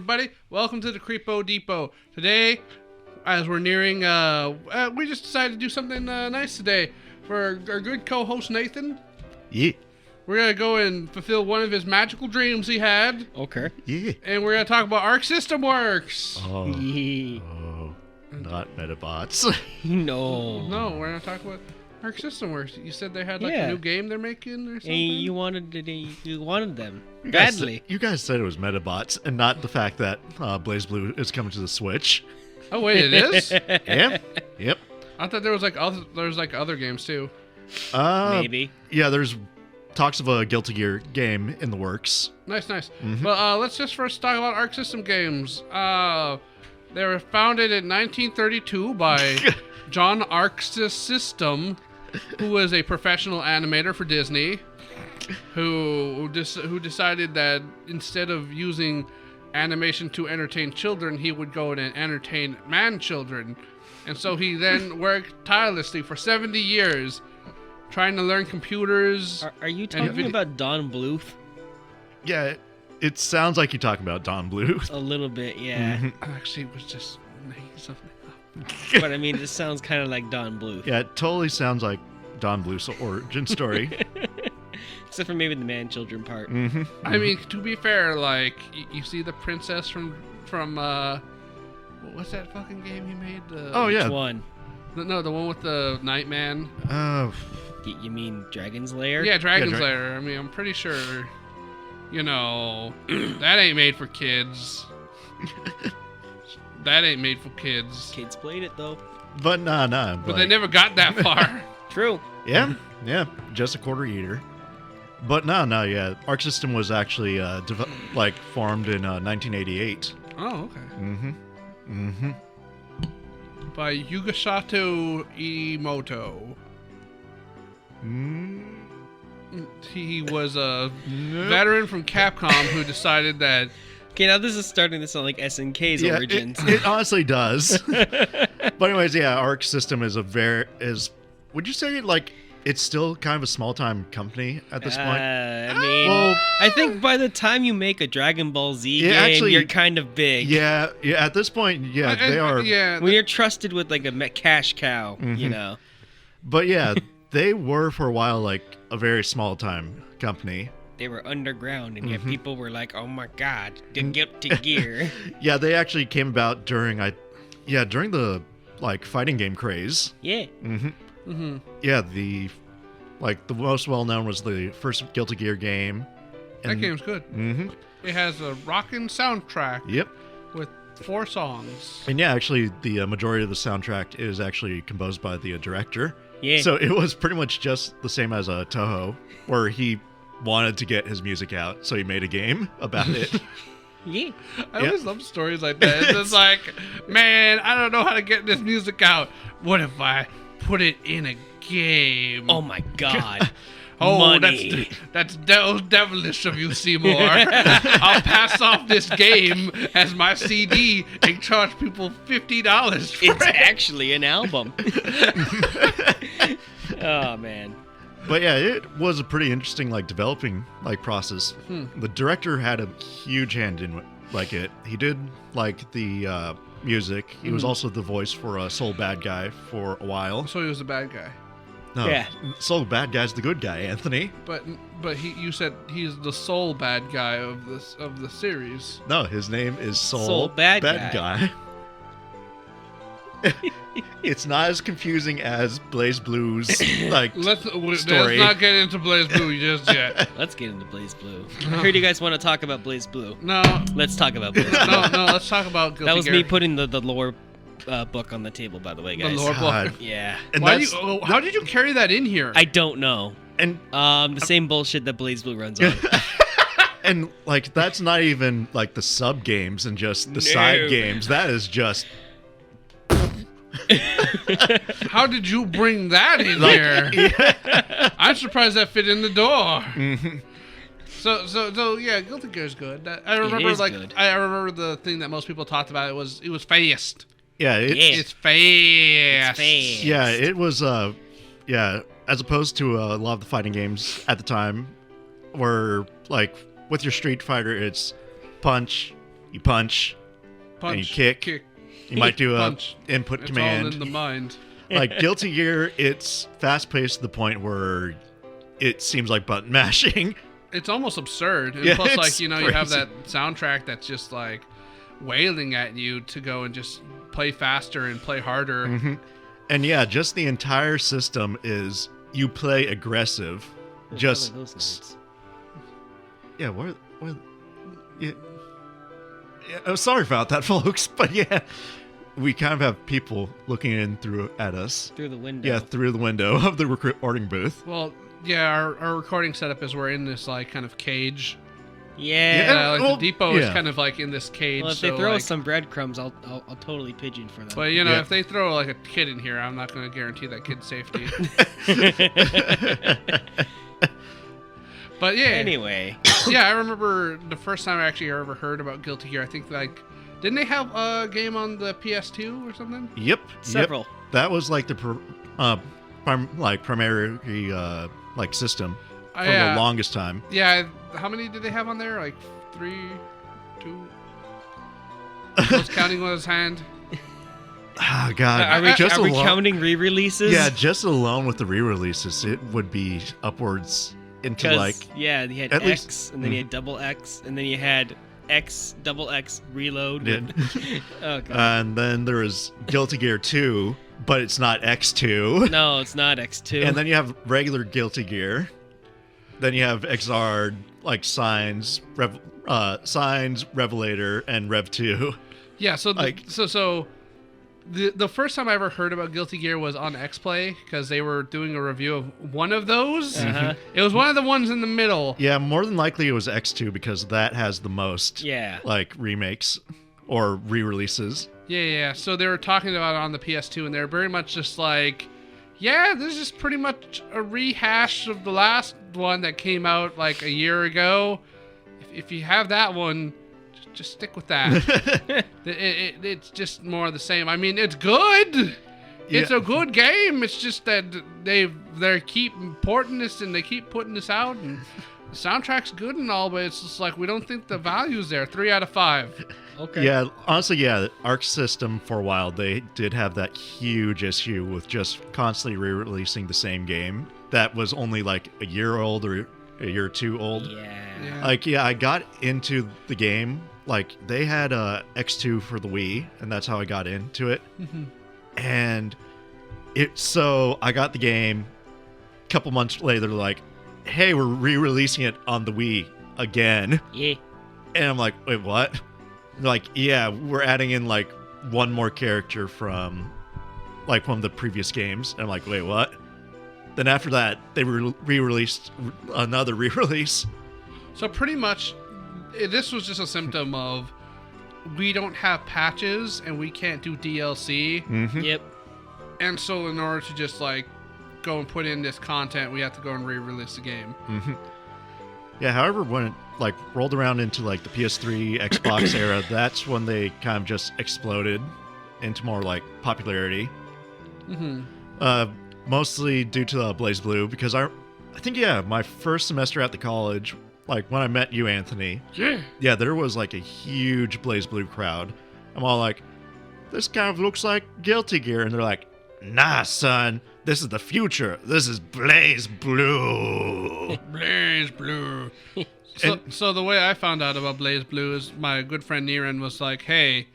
everybody. Welcome to the Creepo Depot. Today, as we're nearing, we just decided to do something nice today for our good co-host Nathan. Yeah. We're gonna go and fulfill one of his magical dreams he had. Okay. Yeah. And we're gonna talk about Arc System Works. Oh. Not Metabots. No. No, we're gonna talk about Arc System Works. You said they had like Yeah. a new game they're making or something. Hey, you wanted them badly. You guys said it was Metabots and not the fact that Blazblue is coming to the Switch. Oh wait, it is? Yep. I thought there was other games too. Maybe. Yeah, there's talks of a Guilty Gear game in the works. Nice. Mm-hmm. But let's just first talk about Arc System games. They were founded in 1932 by John Arc System, who was a professional animator for Disney, who decided that instead of using animation to entertain children, he would go and entertain man-children. And so he then worked tirelessly for 70 years trying to learn computers. Are you talking about Don Bluth? Yeah, it sounds like you're talking about Don Bluth. A little bit, yeah. Mm-hmm. I actually was just making something up. But I mean, it sounds kind of like Don Bluth. Yeah, it totally sounds like Don Bluth's origin story. Except for maybe the man-children part. Mm-hmm. I mean, to be fair, like, you see the princess from what's that fucking game he made? Oh, yeah. Which one? No, the one with the Nightman. You mean Dragon's Lair? Yeah, Dragon's Yeah, Lair. I mean, I'm pretty sure, that ain't made for kids. That ain't made for kids. Kids played it, though. But nah. But they never got that far. True. Yeah, just a quarter eater. But no, yeah. Arc System was actually formed in 1988. Oh, okay. Mm-hmm. By Yugasato Imoto. He was a veteran from Capcom who decided that... Okay, now this is starting to sound like SNK's origins. It honestly does. But anyways, yeah, Arc System is would you say like it's still kind of a small time company at this point? I think by the time you make a Dragon Ball Z game, actually, you're kind of big. Yeah, at this point, they are. Yeah, when you're trusted with like a cash cow, But yeah, they were for a while like a very small time company. They were underground, and yet people were like, "Oh my God, the Guilty Gear." Yeah, they actually came about during the like fighting game craze. Yeah. Yeah, the most well known was the first Guilty Gear game. that game's good. It has a rockin' soundtrack. Yep. With 4 songs. And yeah, actually, the majority of the soundtrack is actually composed by the director. Yeah. So it was pretty much just the same as Toho, where he wanted to get his music out, so he made a game about it. Yeah. I always love stories like that. It's just like, man, I don't know how to get this music out. What if I put it in a game? Oh my God. Oh, money. that's devilish of you, Seymour. I'll pass off this game as my CD and charge people $50 for It's it. actually an album. Oh man. But yeah, it was a pretty interesting developing process. The director had a huge hand in it. He did the music. He was also the voice for Soul Bad Guy for a while. So he was the bad guy. No, Yeah. Soul Bad Guy's the good guy, Anthony. But you said he's the sole bad guy of the series. No, his name is Soul Bad Guy. It's not as confusing as Blazblue's Let's story. not get into Blazblue just yet. Let's get into Blazblue. I heard you guys want to talk about Blazblue. No, Let's talk about Blazblue. no. Let's talk about Guilty That was Gear. me putting the lore book on the table, by the way, The guys. lore book. Yeah. And How did you carry that in here? I don't know. and The same bullshit that Blazblue runs on. and that's not even the sub games and just the side games. That is just How did you bring that in here? Yeah. I'm surprised that fit in the door. So yeah, Guilty Gear is good. I remember good. I remember the thing that most people talked about. It was fast. Yeah, It's fast. yeah, it was as opposed to a lot of the fighting games at the time where with your Street Fighter it's punch, you punch, and you kick. You might do punch. a input It's command. all in the mind. Like Guilty Gear, it's fast paced to the point where it seems like button mashing. It's almost absurd. And Yeah, plus, it's like, you know, you have crazy. that soundtrack that's just like wailing at you to go and just play faster and play harder. Mm-hmm. And yeah, just the entire system is you play aggressive. Just Those nerds. yeah, yeah. Oh, sorry about that, folks. But yeah, we kind of have people looking in through at us. Through the window. Yeah, through the window of the recording booth. Well, yeah, our recording setup is we're in this like kind of cage. Yeah. Yeah. Like well, the depot yeah. is kind of like in this cage. Well, if so they throw like, some breadcrumbs, I'll totally pigeon for them. but you know, Yeah. if they throw like a kid in here, I'm not going to guarantee that kid's safety. But yeah. Anyway. Yeah, I remember the first time I actually ever heard about Guilty Gear. I think like, didn't they have a game on the PS2 or something? Yep. Several. Yep. That was like the primary like system for the longest time. Yeah, how many did they have on there? Like 3, 2. Was counting with his hand. Oh God! Are we alone- counting re-releases? Yeah, just alone with the re-releases, it would be upwards into like yeah, you had at X, least- and then you had double X, and then you had X, double X, reload. Yeah. Oh, God. and then there was Guilty Gear 2, but it's not X2. No, it's not X2. And then you have regular Guilty Gear. Then you have XR like Signs, Revelator, and Rev 2. Yeah, so Like- the first time I ever heard about Guilty Gear was on XPlay because they were doing a review of one of those. Uh-huh. It was one of the ones in the middle. Yeah, more than likely it was X2 because that has the most yeah. like remakes or re-releases. Yeah. So they were talking about it on the PS2, and they're very much just like, yeah, this is pretty much a rehash of the last one that came out like a year ago. If you have that one, just stick with that. It's just more of the same. I mean, it's good. It's Yeah. a good game. It's just that they keep importing this and they keep putting this out, and the soundtrack's good and all, but it's just like we don't think the value's there. 3 out of 5. Okay. Yeah, honestly, yeah, Arc System for a while, they did have that huge issue with just constantly re-releasing the same game that was only like a year old or a year or two old. Yeah. Like, yeah, I got into the game. Like, they had X2 for the Wii, and that's how I got into it. Mm-hmm. And so I got the game. A couple months later, they're like, hey, we're re-releasing it on the Wii again. Yeah. And I'm like, wait, what? They're like, yeah, we're adding in like one more character from like one of the previous games. And I'm like, wait, what? Then after that, they re-released another re-release. So pretty much, this was just a symptom of we don't have patches and we can't do DLC. Mm-hmm. Yep. And so in order to just like go and put in this content, we have to go and re-release the game. Mm-hmm. Yeah, however, when it like rolled around into like the PS3, Xbox era, that's when they kind of just exploded into more like popularity. Mm-hmm. Mostly due to Blazblue, because I think, yeah, my first semester at the college, like when I met you, Anthony, yeah, there was like a huge Blazblue crowd. I'm all like, this kind of looks like Guilty Gear, and they're like, nah, son, this is the future. This is Blazblue. Blazblue. So the way I found out about Blazblue is my good friend Niran was like, hey,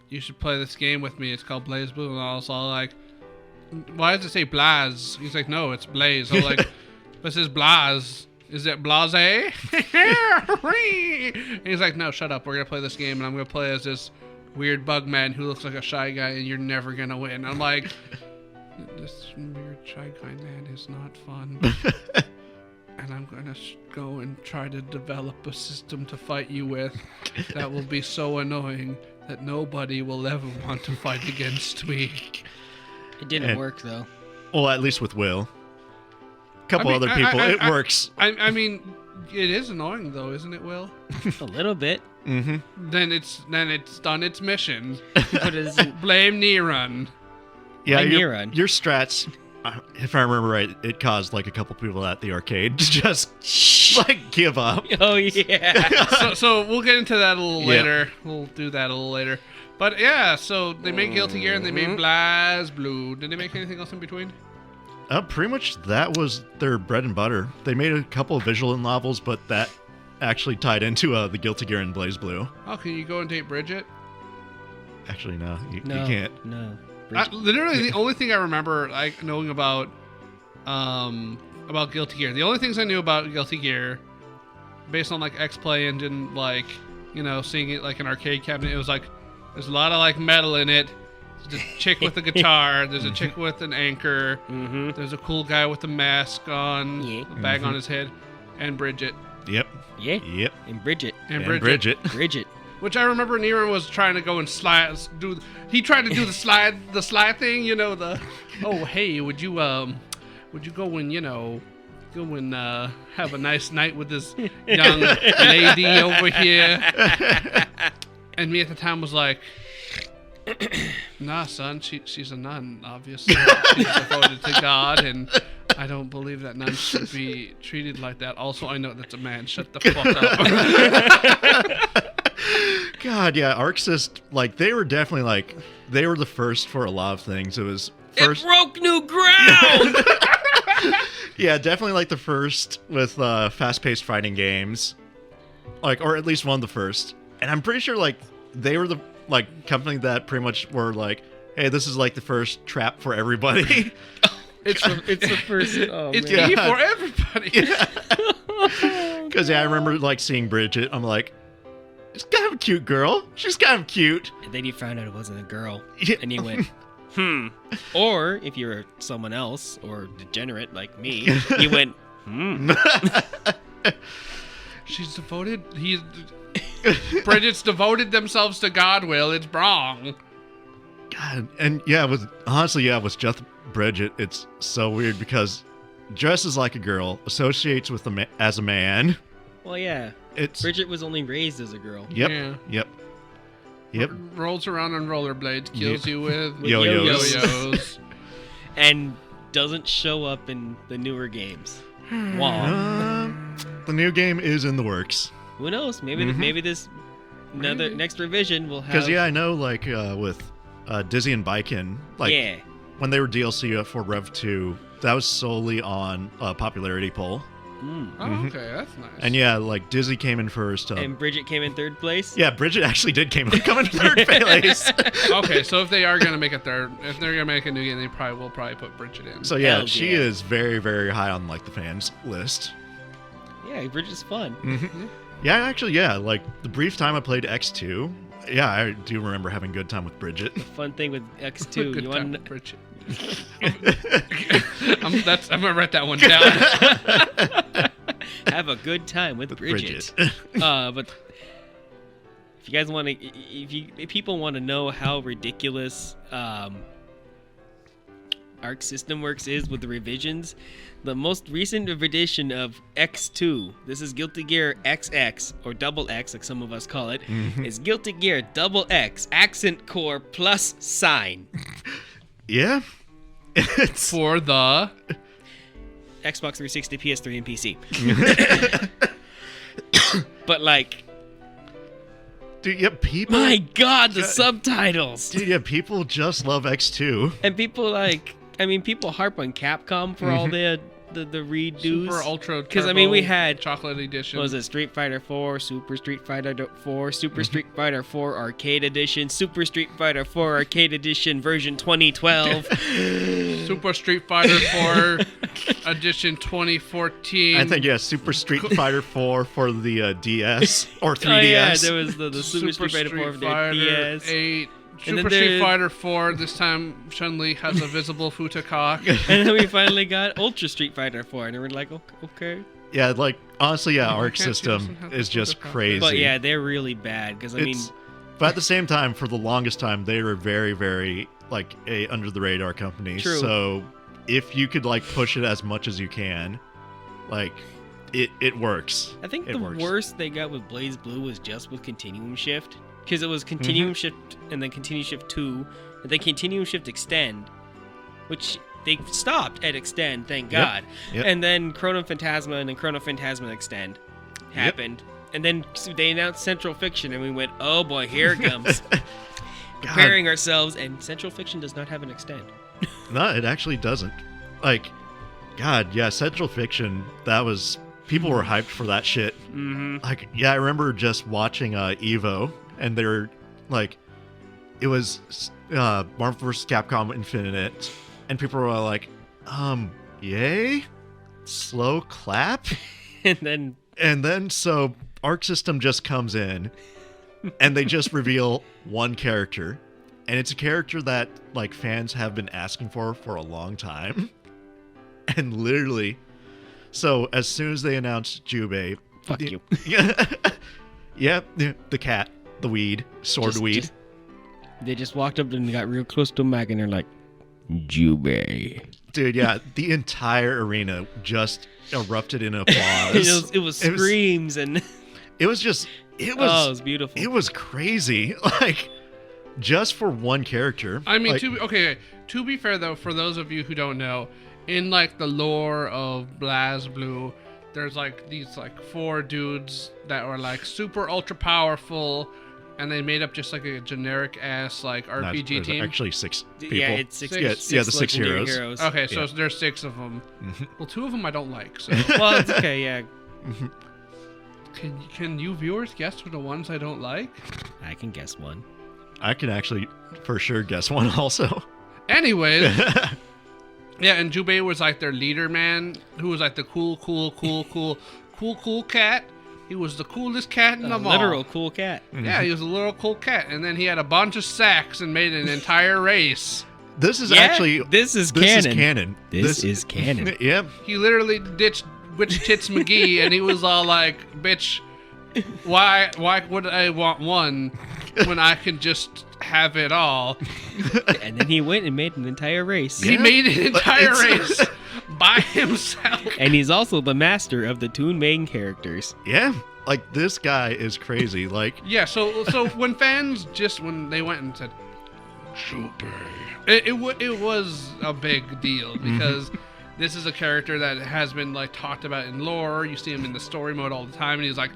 you should play this game with me. It's called Blazblue. And I was all like, why does it say Blaz? He's like, no, it's Blaze. I was like, but it says Blaz. Is it Blase? And he's like, no, shut up. We're going to play this game, and I'm going to play as this weird bug man who looks like a shy guy, and you're never going to win. I'm like, this weird shy guy man is not fun. And I'm going to go and try to develop a system to fight you with that will be so annoying that nobody will ever want to fight against me. It didn't work though. Well, at least with Will. A couple I mean, other people, it works. I mean, it is annoying though, isn't it, Will? A little bit. Mm-hmm. Then it's done its mission. But it isn't. Blame Niran. Yeah, Blame your Niran. strats if I remember right, it caused like a couple people at the arcade to just like give up. Oh yeah. So we'll get into that a little Yeah. later. We'll do that a little later. But yeah, so they made Guilty Gear and they made Blazblue. Did they make anything else in between? Pretty much that was their bread and butter. They made a couple of visual novels, but that actually tied into the Guilty Gear and BlazBlue. Oh, can you go and date Bridget? Actually, no, you No, can't. No. Literally, the only thing I remember like knowing about Guilty Gear, the only things I knew about Guilty Gear, based on like X-Play and didn't like, seeing it like an arcade cabinet, it was like there's a lot of like metal in it. There's a chick with a guitar. There's a chick with an anchor. Mm-hmm. There's a cool guy with a mask on, Yeah. a bag on his head, and Bridget. Yep. Yeah. Yep. And Bridget. And Bridget. Bridget. Which I remember Nero was trying to go and he tried to do the slide thing, oh hey, would you go and have a nice night with this young lady over here? And me at the time was like, nah, son, she's a nun, obviously. She's devoted to God, and I don't believe that nuns should be treated like that. Also, I know that's a man. Shut the fuck up. God, yeah, Arcsys, like, they were definitely, like, they were the first for a lot of things. It was first... It broke new ground! Yeah, definitely, like, the first with fast-paced fighting games. Like, or at least one of the first. And I'm pretty sure, like, they were the, like, company that pretty much were like, hey, this is, like, the first trap for everybody. It's the first... Oh, It's man. me for everybody. Because, yeah, I remember, like, seeing Bridget. I'm like, she's kind of a cute girl. She's kind of cute. And then you found out it wasn't a girl. Yeah. And you went, Or, if you're someone else, or degenerate like me, you went, She's devoted. Bridget's devoted themselves to God. Will it's wrong. God, and yeah, with just Bridget, it's so weird because dresses like a girl, associates with as a man. Well, yeah. It's Bridget was only raised as a girl. Yeah. Yep. Rolls around on rollerblades, kills you with Yo-yos. yo-yos. And doesn't show up in the newer games. Wow. The new game is in the works. Who knows? Maybe maybe this next revision will have. Because I know like with Dizzy and Biken, like yeah. when they were DLC for Rev 2, that was solely on popularity poll. Oh, okay, that's nice. And yeah, like Dizzy came in first. And Bridget came in third place. Yeah, Bridget actually did come in third place. Okay, so if they are gonna make if they're gonna make a new game, they will probably put Bridget in. So yeah, Hell she yeah. is very, very high on like the fans list. Yeah, Bridget's fun. Yeah, actually, yeah. Like the brief time I played X2, yeah, I do remember having a good time with Bridget. Fun thing with X2, Good you time want with Bridget. I'm gonna write that one down. have a good time with Bridget. But if you guys want to, if people want to know how ridiculous Arc System Works is with the revisions, the most recent edition of X2, this is Guilty Gear XX, or Double X, like some of us call it, is Guilty Gear Double X, Accent Core plus Sign. Yeah. It's For the Xbox 360, PS3, and PC. But like, dude, yeah, people. my God, the subtitles. Dude, yeah, people just love X2. And people like, I mean, people harp on Capcom for all the redos. Super Ultra. Because I mean, we had Chocolate Edition. what was it, Street Fighter 4, Super Street Fighter 4, Super Street Fighter 4 Arcade Edition, Super Street Fighter 4 Arcade Edition version 2012. Super Street Fighter 4 Edition 2014. I think, yeah, Super Street Fighter 4 for the DS or 3DS. Oh yeah, there was the Super Street Fighter 4 for the DS. 8. And then Super Street there's- Fighter 4. This time, Chun-Li has a visible futa-cock. And then we finally got Ultra Street Fighter 4, and we're like, okay. Yeah, like, honestly, yeah, Arc can't see doesn't System have is the just photo copy. crazy. But yeah, they're really bad, because I mean, But at the same time, for the longest time, they were very, very, like, a under-the-radar company. True. So if you could, like, push it as much as you can, like, it works. I think it the works. worst they got with BlazBlue was just with Continuum Shift. Because it was Continuum Shift and then Continuum Shift 2, and then Continuum Shift Extend, which they stopped at Extend, thank Yep, God. yep. And then Chrono Phantasma and then Chrono Phantasma Extend happened. And then they announced Central Fiction, and we went, oh boy, here it comes. Preparing ourselves, and Central Fiction does not have an Extend. No, it actually doesn't. Like, God, yeah, Central Fiction, that was... People were hyped for that shit. Mm-hmm. Like, yeah, I remember just watching Evo, and they were, like... It was Marvel vs. Capcom Infinite, and people were like, yay? Slow clap? And then So Arc System just comes in, and they just reveal one character, and it's a character that like fans have been asking for a long time, and literally, so as soon as they announced Jubei, fuck you. Yeah, the cat, the weed, sword weed. They just walked up and got real close to Mac, and they're like, Jubei. Dude, yeah, the entire arena just erupted in applause. it was screams and It was it was beautiful. It was crazy. Like, just for one character. I mean, like, to be fair though, for those of you who don't know, in like the lore of Blazblue, there's like these like 4 dudes that were like super ultra powerful, and they made up just like a generic ass like RPG there's team. actually 6 people. Yeah, it's six. Yeah, the 6 legendary heroes. Okay, so Yeah. there's 6 of them. Mhm. Well, 2 of them I don't like. So Well, it's okay. Yeah, can you viewers guess what the ones I don't like? I can guess one. I can actually for sure guess one also. Anyways, yeah, and Jubei was like their leader man, who was like the cool cat. He was the coolest cat in A them all. literal cool cat. Yeah, he was a little cool cat, and then he had a bunch of sacks and made an entire race. This is Yeah, actually this is This canon. is canon. This is canon. Yep. He literally ditched Witch Tits McGee, and he was all like, "Bitch, why would I want one when I can just have it all?" And then he went and made an entire race. He made an entire It's- race by himself. And he's also the master of the two main characters. Yeah. Like, this guy is crazy. Like, Yeah, so when fans when they went and said, "Super," it was a big deal because this is a character that has been like talked about in lore. You see him in the story mode all the time, and he's like,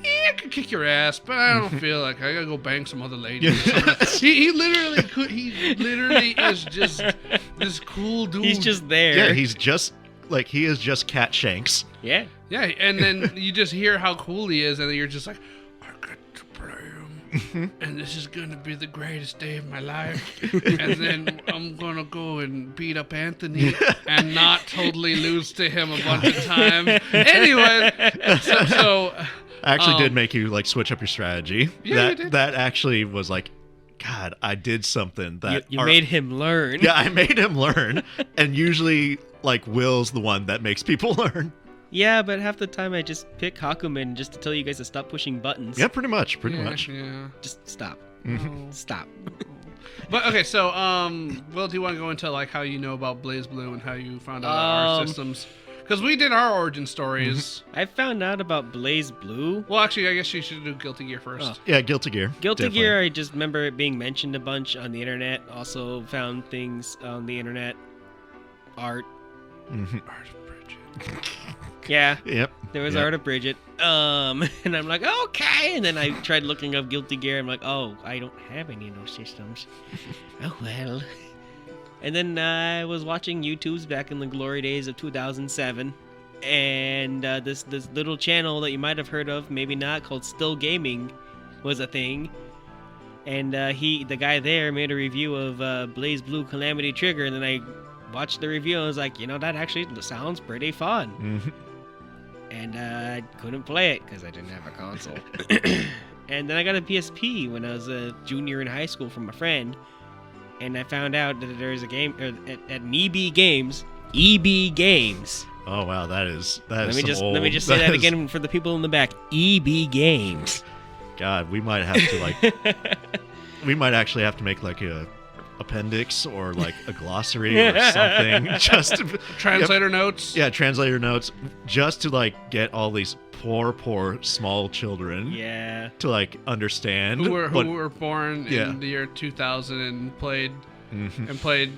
"Yeah, I could kick your ass, but I don't feel like I gotta go bang some other lady." Or something. He literally could. He literally is just this cool dude. He's just there. yeah, he is just Cat Shanks. Yeah. yeah, and then you just hear how cool he is, and then you're just like, "I get to play him, and this is gonna be the greatest day of my life." And then I'm gonna go and beat up Anthony and not totally lose to him a bunch of times. Anyway, so Actually did make you like switch up your strategy. Yeah, you did. That actually was like, God, I did something that You made him learn. Yeah, I made him learn. And usually like Will's the one that makes people learn. Yeah, but half the time I just pick Hakumen just to tell you guys to stop pushing buttons. Yeah, pretty much. Much. Yeah. Just stop. Mm-hmm. Stop. But okay, so Will, do you want to go into like how you know about Blazblue and how you found out about our systems? Because we did our origin stories. I found out about Blazblue. Well, actually, I guess you should do Guilty Gear first. Oh. Yeah, Guilty Gear. Guilty Definitely. Gear, I just remember it being mentioned a bunch on the internet. Also found things on the internet. Art. Mhm. Art of Bridget. Yeah, Yep. there was Yep. Art of Bridget. And I'm like, okay. And then I tried looking up Guilty Gear. I'm like, oh, I don't have any of those systems. Oh, well. And then I was watching YouTubes back in the glory days of 2007. And this little channel that you might have heard of, maybe not, called Still Gaming was a thing. And the guy there made a review of Blazblue Calamity Trigger. And then I watched the review and I was like, that actually sounds pretty fun. Mhm. And I couldn't play it because I didn't have a console. And then I got a PSP when I was a junior in high school from a friend. And I found out that there's a game at EB Games. EB Games. Oh wow, that is Let some me just say that again for the people in the back. EB Games. God, we might have to like we might actually have to make like a appendix or like a glossary or something just to, Translator notes. yeah, translator notes just to like get all these poor small children Yeah. to like understand Who were what- born Yeah. in the year 2000 and played Mhm. and played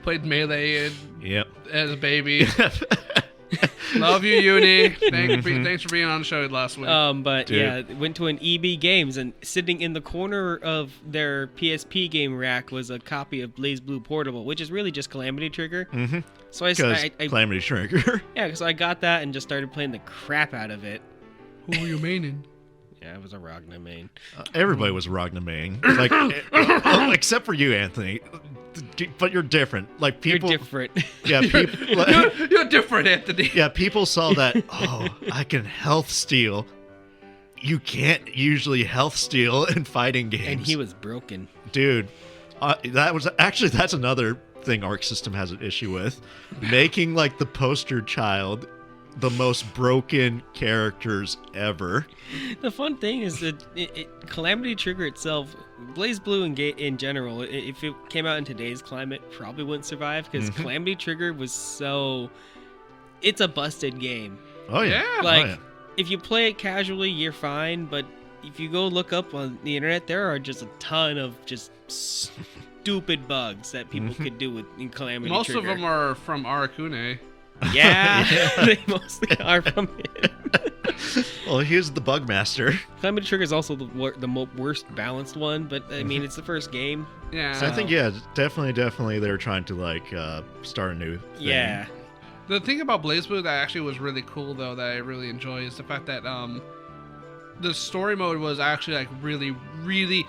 played Melee Yep. as a baby. Love you, Uni. Thanks for being on the show last week. But Dude. yeah, went to an EB Games, and sitting in the corner of their PSP game rack was a copy of Blazblue Portable, which is really just Calamity Trigger. Mm-hmm. So I Calamity Trigger. yeah, so I got that and just started playing the crap out of it. Who were you maining? Yeah, it was a Ragna main. Everybody was Ragna main, like except for you, Anthony. But you're different. Like people, You're different. yeah, people, You're different, Anthony. yeah, people saw that. Oh, I can health steal. You can't usually health steal in fighting games. And he was broken. Dude, that's another thing Arc System has an issue with, making like the poster child the most broken characters ever. The fun thing is that Calamity Trigger itself, Blazblue in general, if it came out in today's climate, probably wouldn't survive because Calamity Trigger was so... It's a busted game. Oh yeah. Yeah. Like, Oh, yeah. if you play it casually, you're fine, but if you go look up on the internet, there are just a ton of just stupid bugs that people could do in Calamity Most Trigger. of them are from Arakune. Yeah, they mostly are from him. Well, he's the bug master. Calamity Trigger is also the worst balanced one, but I mean, it's the first game. Yeah. So I think definitely they're trying to like start a new thing. Yeah. The thing about BlazBlue that actually was really cool, though, that I really enjoy is the fact that the story mode was actually like really, really,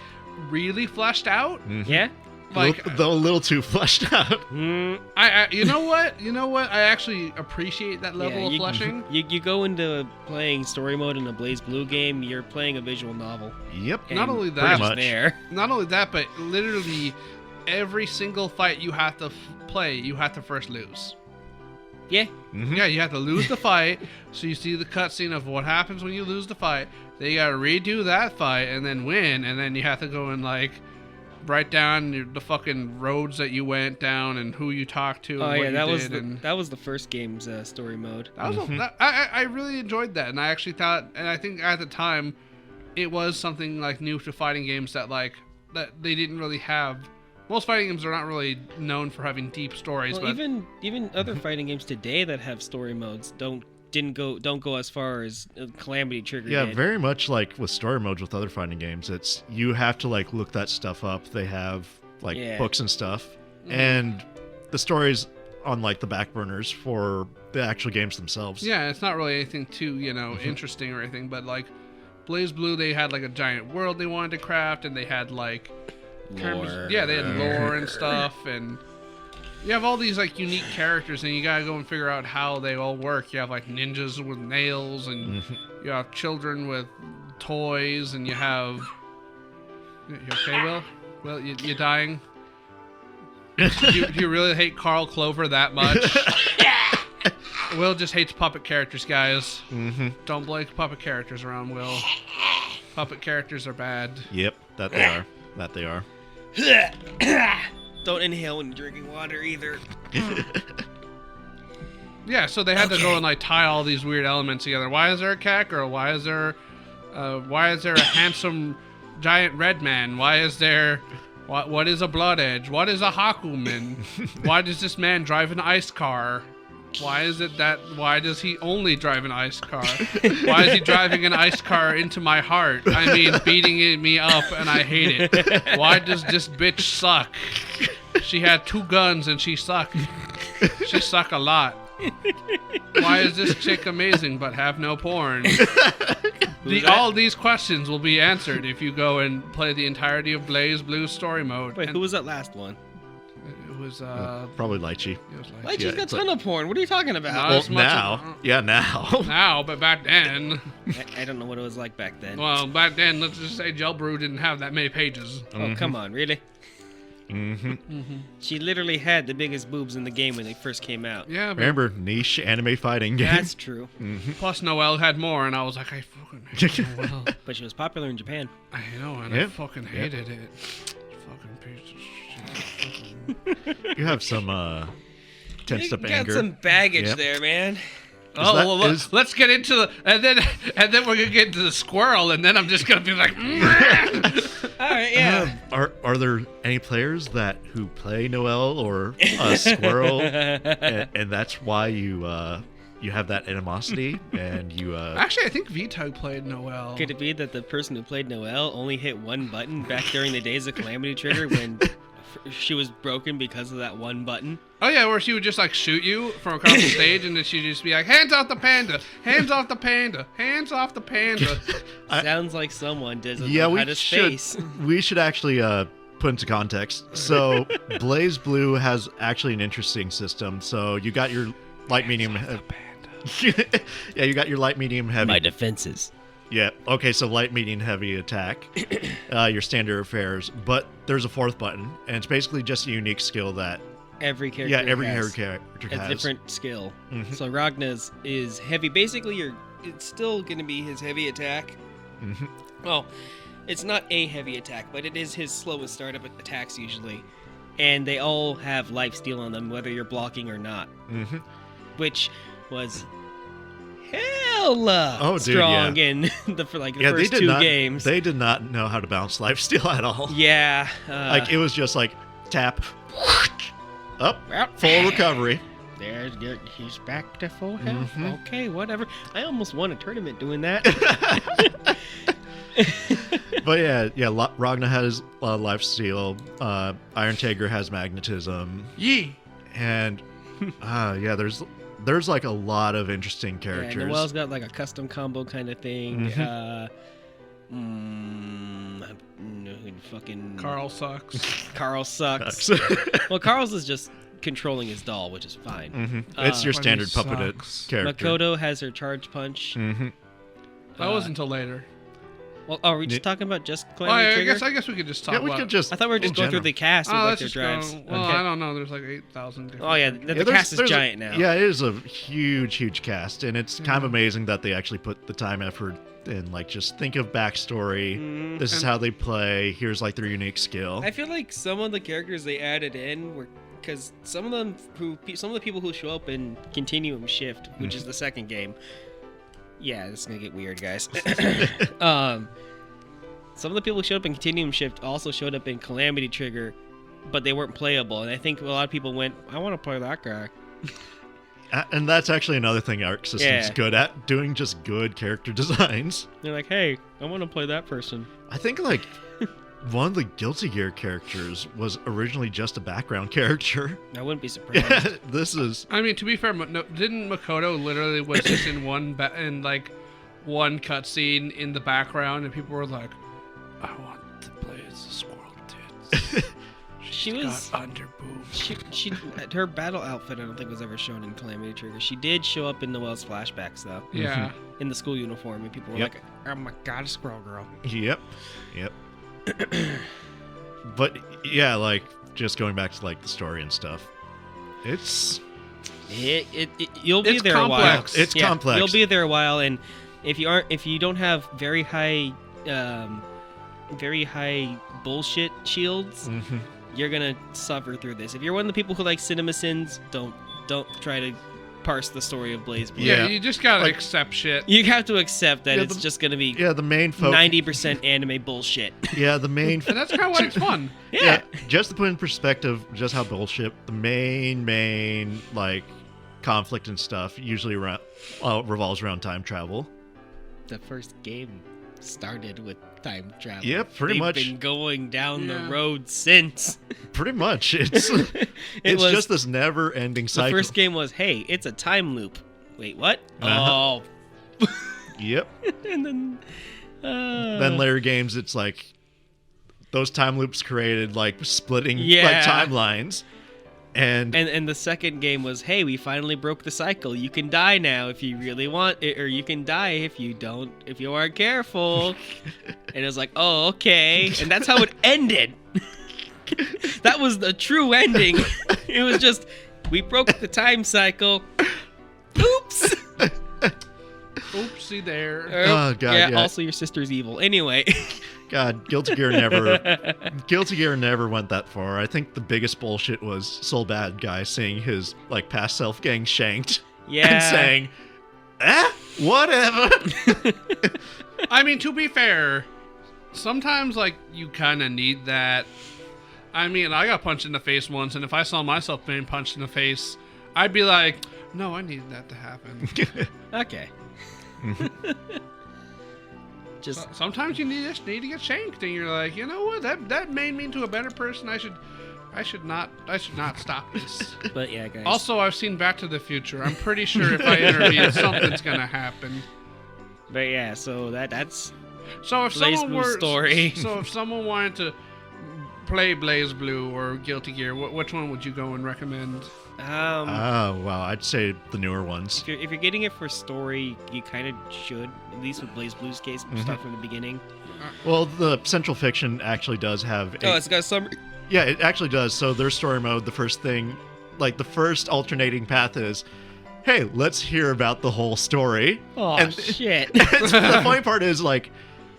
really fleshed out. Mhm. Yeah? Like, Though a little too fleshed out. I you know what? I actually appreciate that level of you, fleshing. You go into playing story mode in a BlazBlue game, you're playing a visual novel. Yep. Not And only pretty that, much there. Not only that, but literally every single fight you have to play, you have to first lose. Yeah. Mhm. Yeah, you have to lose the fight, so you see the cutscene of what happens when you lose the fight. Then you gotta redo that fight and then win, and then you have to go and like write down the fucking roads that you went down and who you talked to. Oh and what yeah, you that was the first game's story mode. That was I really enjoyed that, and I actually thought, and I think at the time, it was something like new to fighting games that they didn't really have. Most fighting games are not really known for having deep stories, Well, but even other fighting games today that have story modes don't go as far as Calamity Trigger Yeah, did. very much like with story modes with other fighting games. It's you have to like look that stuff up. They have like books and stuff, and the stories on like the back burners for the actual games themselves. yeah, it's not really anything too interesting or anything. But like BlazBlue, they had like a giant world they wanted to craft, and they had like Lore. yeah, they had lore and stuff, and you have all these like unique characters, and you gotta go and figure out how they all work. You have like ninjas with nails, and you have children with toys, and you have. You okay, Will? Will, you dying? Do you really hate Carl Clover that much? Will just hates puppet characters, guys. Don't blame puppet characters around Will. Puppet characters are bad. Yep, that they are. That they are. Don't inhale when you're drinking water either. Yeah, so they had to go and like tie all these weird elements together. Why is there a cat girl? Why is there a handsome giant red man? Why is there what is a blood edge? What is a Hakumen? Why does this man drive an ice car? Why does he only drive an ice car? Why is he driving an ice car into my heart? I mean, beating me up, and I hate it. Why does this bitch suck? She had 2 guns and she sucked. She suck a lot. Why is this chick amazing but have no porn? All these questions will be answered if you go and play the entirety of BlazBlue story mode. Wait, who was that last one? It was Probably Lychee. it was like Like, Yeah, she's got a it's ton of porn. What are you talking about? Not Well, as much now. Yeah, now. now, but back then, I don't know what it was like back then. well, back then, let's just say Jailbrew didn't have that many pages. Oh, come on, really? Mm-hmm. She literally had the biggest boobs in the game when they first came out. Yeah, but Remember, niche anime fighting game. That's true. plus Noelle had more, and I was like, I fucking hate Noelle. But she was popular in Japan. I know, and I Yep. fucking hated it. Fucking piece of shit. You have some tensed up got anger. some baggage Yep. there, man. Oh, that- well, is- let's get into the and then we're gonna get into the squirrel, and then I'm just gonna be like, All right, yeah. Are there any players who play Noel or Squirrel, and that's why you have that animosity and you? Actually, I think Vito played Noel. Could it be that the person who played Noelle only hit one button back during the days of Calamity Trigger when she was broken because of that one button? Oh yeah, where she would just like shoot you from across the stage, and then she'd just be like, "Hands off the panda! Hands off the panda! Hands off the panda!" Sounds like someone doesn't Yeah, know how we to should. space. We should actually put into context. So, Blazblue has actually an interesting system. So you got your light, medium, yeah, you got your light, medium, heavy. My defenses. Yeah. Okay. So light, medium, heavy attack. Your standard affairs, but there's a fourth button, and it's basically just a unique skill that. Every character. Yeah, every has character a has. different skill. Mhm. So Ragna's is heavy. Basically, it's still going to be his heavy attack. Mhm. Well, it's not a heavy attack, but it is his slowest startup attacks usually. And they all have lifesteal on them, whether you're blocking or not. Mhm. Which was hella Oh, dude, strong yeah. in the first They did two not. games. They did not know how to balance lifesteal at all. Yeah. Like it was just like tap, up, well, full recovery. he's back to full health. Mhm. Okay, whatever. I almost won a tournament doing that. But yeah. Ragna has lifesteal. Iron Tiger has magnetism, Yee. and yeah, there's like a lot of interesting Yeah, characters. Noelle's got like a custom combo kind of thing. Fucking Carl sucks. Carl sucks. Well, Carl's is just controlling his doll, which is fine. It's your When he standard puppeted sucks. character. Makoto has her charge punch. That wasn't until later. Well, are we just talking about just Well, Calamity I Trigger? guess we could just talk Yeah, we about. could just. I thought we were just in going through general. the cast with Oh, like let's their just drives. go. Well, Okay. I don't know. There's like 8,000 different. Oh yeah, the Yeah, cast is there's giant now. Yeah, it is a huge cast, and it's kind of amazing that they actually put the time, effort, and like just think of backstory. Mhm. This is And- how they play. Here's like their unique skill. I feel like some of the characters they added in were because some of the people who show up in Continuum Shift, which is the second game. Yeah, this is gonna get weird, guys. Some of the people who showed up in Continuum Shift also showed up in Calamity Trigger, but they weren't playable. And I think a lot of people went, "I want to play that guy." And that's actually another thing Arc System's Yeah. good at, doing just good character designs. They're like, "Hey, I want to play that person." I think like one of the Guilty Gear characters was originally just a background character. I wouldn't be surprised. This is I mean, to be fair, didn't Makoto literally was just in one cutscene in the background, and people were like, "I want to play as a squirrel tits." She was got under boobs. she her battle outfit I don't think was ever shown in Calamity Trigger. She did show up in Noelle's flashbacks though, Yeah. in the school uniform, and people were Yep. like, "Oh my god, a squirrel girl." Yep. But yeah, like just going back to like the story and stuff. It's You'll be It's there complex. a while. It's complex. You'll be there a while, and if you don't have very high bullshit shields, you're gonna suffer through this. If you're one of the people who like cinema sins, don't try to parse the story of Blazblue. Yeah, Yeah. you just gotta Like- accept shit. You have to accept that Yeah, it's the- just gonna be yeah, the main focus. 90% anime bullshit. Yeah, the main And that's kind of why it's fun. Yeah. just to put in perspective just how bullshit the main like conflict and stuff usually revolves around time travel. The first game started with time travel. Yep, pretty They've much. been going down the Yeah. road since. Pretty much. It's it's was- just this never-ending The cycle. first game was, hey, it's a time loop. Wait, what? Uh-huh. Yep. Oh. And then... Then later games, it's like those time loops created like splitting Yeah. like timelines, and And the second game was, hey, we finally broke the cycle. You can die now if you really want it, or you can die if you aren't careful. And it was like, oh, okay. And that's how it ended. That was the true ending. It was just, we broke the time cycle. Oops. Oopsie there. Oh, God, yeah. Also, your sister's evil. Anyway. God, Guilty Gear never went that far. I think the biggest bullshit was Soul Bad Guy seeing his like past self getting shanked Yeah. and saying, whatever. I mean, to be fair, sometimes like you kind of need that. I mean, I got punched in the face once, and if I saw myself being punched in the face, I'd be like, no, I need that to happen. Okay. Just Sometimes you just need to get shanked, and you're like, you know what? That made me into a better person. I should not stop this. But yeah, guys. Also, I've seen Back to the Future. I'm pretty sure if I intervene, something's gonna happen. But yeah, so that's So if someone Blazblue story. So if someone wanted to play Blazblue or Guilty Gear, which one would you go and recommend? Oh, wow. I'd say the newer ones. If you're getting it for story, you kind of should, at least with Blazblue's case, start from the beginning. Well, the Central Fiction actually does have. It's got some. Yeah, it actually does. So their story mode, the first thing, like the first alternating path is, hey, let's hear about the whole story. Oh, shit. The funny part is like,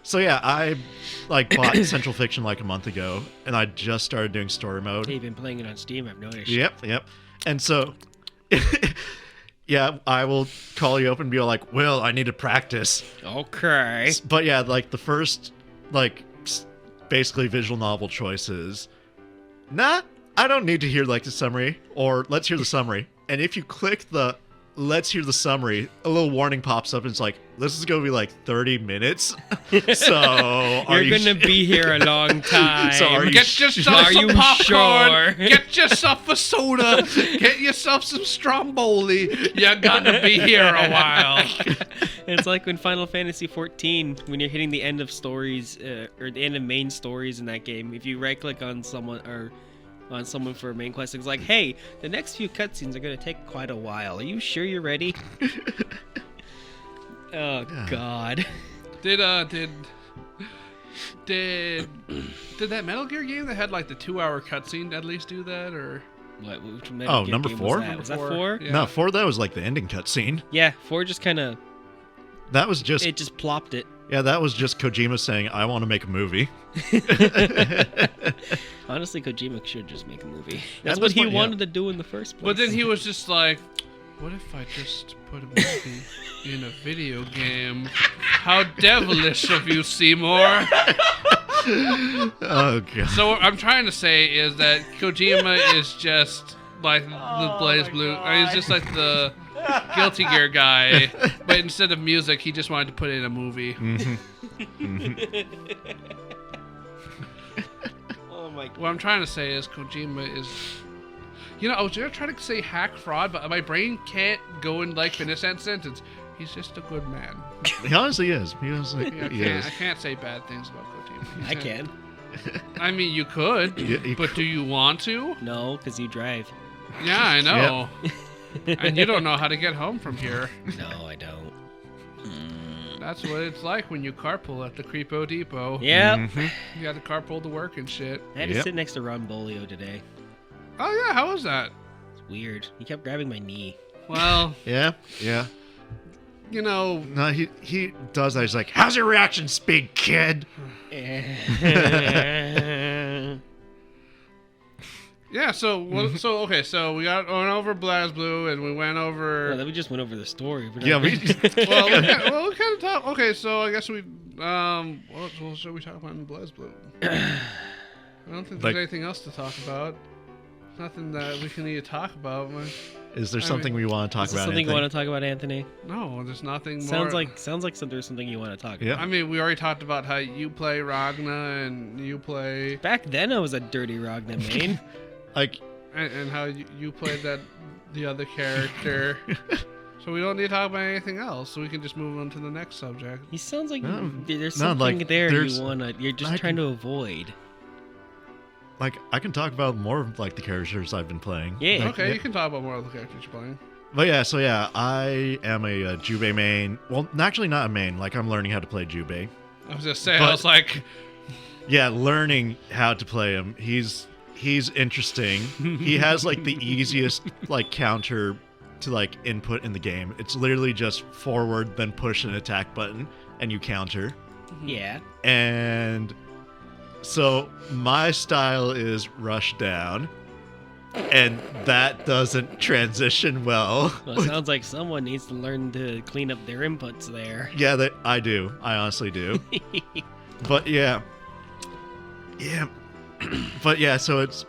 so yeah, I like bought Central Fiction like a month ago, and I just started doing story mode. They've been playing it on Steam, I've noticed. Yep. And so, yeah, I will call you up and be like, well, I need to practice. Okay. But yeah, like the first, like, basically visual novel choices. Nah, I don't need to hear like the summary, or let's hear the summary. And if you click the let's hear the summary, a little warning pops up and it's like, this is going to be like 30 minutes. So You're going to be here a long time. So are you Get yourself Are some you popcorn. sure? Get yourself a soda. Get yourself some Stromboli. You're gonna be here a while. It's like when Final Fantasy XIV, when you're hitting the end of stories, or the end of main stories in that game, if you right-click on someone for a main quest, it's like, hey, the next few cutscenes are going to take quite a while. Are you sure you're ready? Oh, God. Did that Metal Gear game that had like the 2-hour cutscene at least do that, or? What, which Metal Gear number game 4? Was that? Was that Number 4? Yeah. No, 4, that was like the ending cutscene. Yeah, 4 just kind of... That was just... It just plopped it. Yeah, that was just Kojima saying, I want to make a movie. Honestly, Kojima should just make a movie. That That's was what he fun, yeah. wanted to do in the first place. But then he was just like, what if I just put a movie in a video game? How devilish of you, Seymour. Oh, God. So what I'm trying to say is that Kojima is just like the Blazblue. He's just like the Guilty Gear guy, but instead of music, he just wanted to put it in a movie. Oh my God. What I'm trying to say is Kojima is... You know, I was going to try to say hack fraud, but my brain can't go and like finish that sentence. He's just a good man. He honestly is. He honestly I is. can't say bad things about Kojima. I can. I mean, you could, Yeah, you but do you want to? No, because you drive. Yeah, I know. And you don't know how to get home from here. No, I don't. That's what it's like when you carpool at the Creepo Depot. Yep. You got to carpool to work and shit. I had to Yep. sit next to Ron Bolio today. Oh, yeah, how was that? It's weird. He kept grabbing my knee. Well, Yeah. you know, No, he does that. He's like, how's your reaction speed, kid? yeah, so okay, so we went over Blazblue and we went over... Well, then we just went over the story. Yeah, we... well, we kind of talked... Okay, so I guess we... what should we talk about in Blazblue? I don't think there's anything else to talk about. Nothing that we can need to talk about. Is there something we want to talk Is there about? something you Anthony? want to talk about, Anthony? No, there's nothing more. Sounds like there's something you want to talk Yeah. about. I mean, we already talked about how you play Ragna and you play... Back then, I was a dirty Ragna main. Like, And how you played the other character. So we don't need to talk about anything else. So we can just move on to the next subject. He sounds like No, there's no, something like, there there's- you're just trying to avoid. like I can talk about more of like the characters I've been playing. Yeah. Like, Okay, you can talk about more of the characters you're playing. But yeah, so yeah, I am a Jubei main. Well, actually not a main. Like I'm learning how to play Jubei. I was just saying, But- I was like, Yeah, learning how to play him. He's interesting. He has like the easiest like counter to like input in the game. It's literally just forward, then push an attack button, and you counter. Yeah. And so my style is rush down, and that doesn't transition well. Well, it sounds like someone needs to learn to clean up their inputs there. Yeah, that I do. I honestly do. But yeah, Yeah. But yeah, so it's...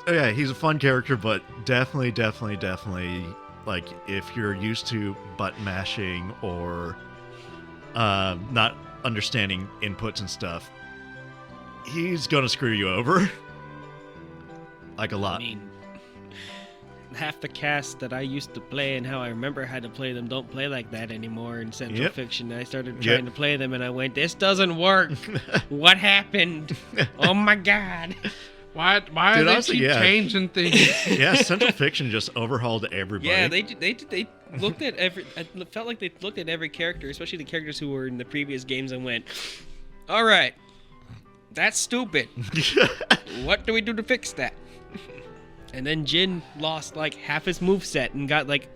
Oh yeah, he's a fun character, but definitely, like, if you're used to button mashing or not understanding inputs and stuff, he's gonna screw you over. Like a lot. I mean, half the cast that I used to play and how I remember how to play them don't play like that anymore in Central Fiction. I started trying to play them and I went, this doesn't work. What happened? Oh my god. Why are they keep changing things? Yeah, Central Fiction just overhauled everybody. Yeah, they looked at every... I felt like they looked at every character, especially the characters who were in the previous games, and went, all right, that's stupid. What do we do to fix that? And then Jin lost like half his moveset and got like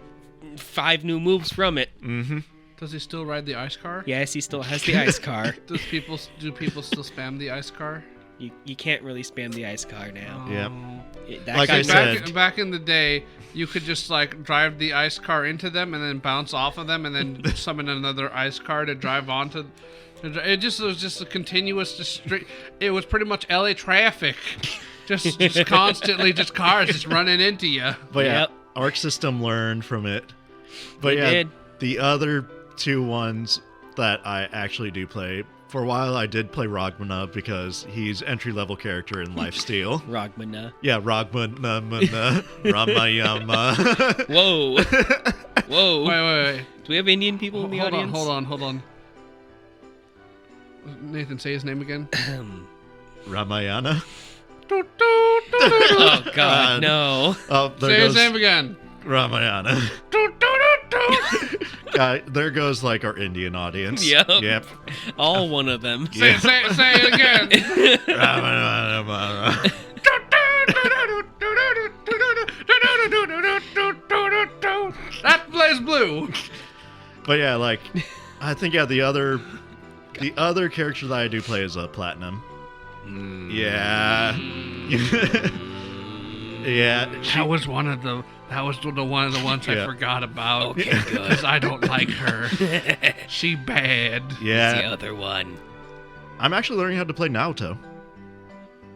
5 new moves from it. Mm-hmm. Does he still ride the ice car? Yes, he still has the ice car. Do people still spam the ice car? You can't really spam the ice car now. Yep. Like I said, back in the day, you could just like drive the ice car into them and then bounce off of them and then summon another ice car to drive onto. It was just a continuous It was pretty much LA traffic. Just constantly, just cars just running into you. But yeah, Arc System learned from it. But the other 2 ones that I actually do play, for a while I did play Rogmana because he's entry-level character in Lifesteal. Rogmana. Yeah, Rogmana, Ramayama. Whoa. Whoa. Wait. Do we have Indian people in the audience? Hold on. Nathan, say his name again. Ramayana. Oh god, no. Oh, say his name again. Ramayana. There goes like our Indian audience. Yep. All one of them. Say it again. Ramayana. That's Blazblue. But yeah, like I think the other character that I do play is Platinum. Yeah. Yeah. That was one of the ones I forgot about. Okay, good. Because I don't like her. She bad. Yeah. The other one. I'm actually learning how to play Naoto.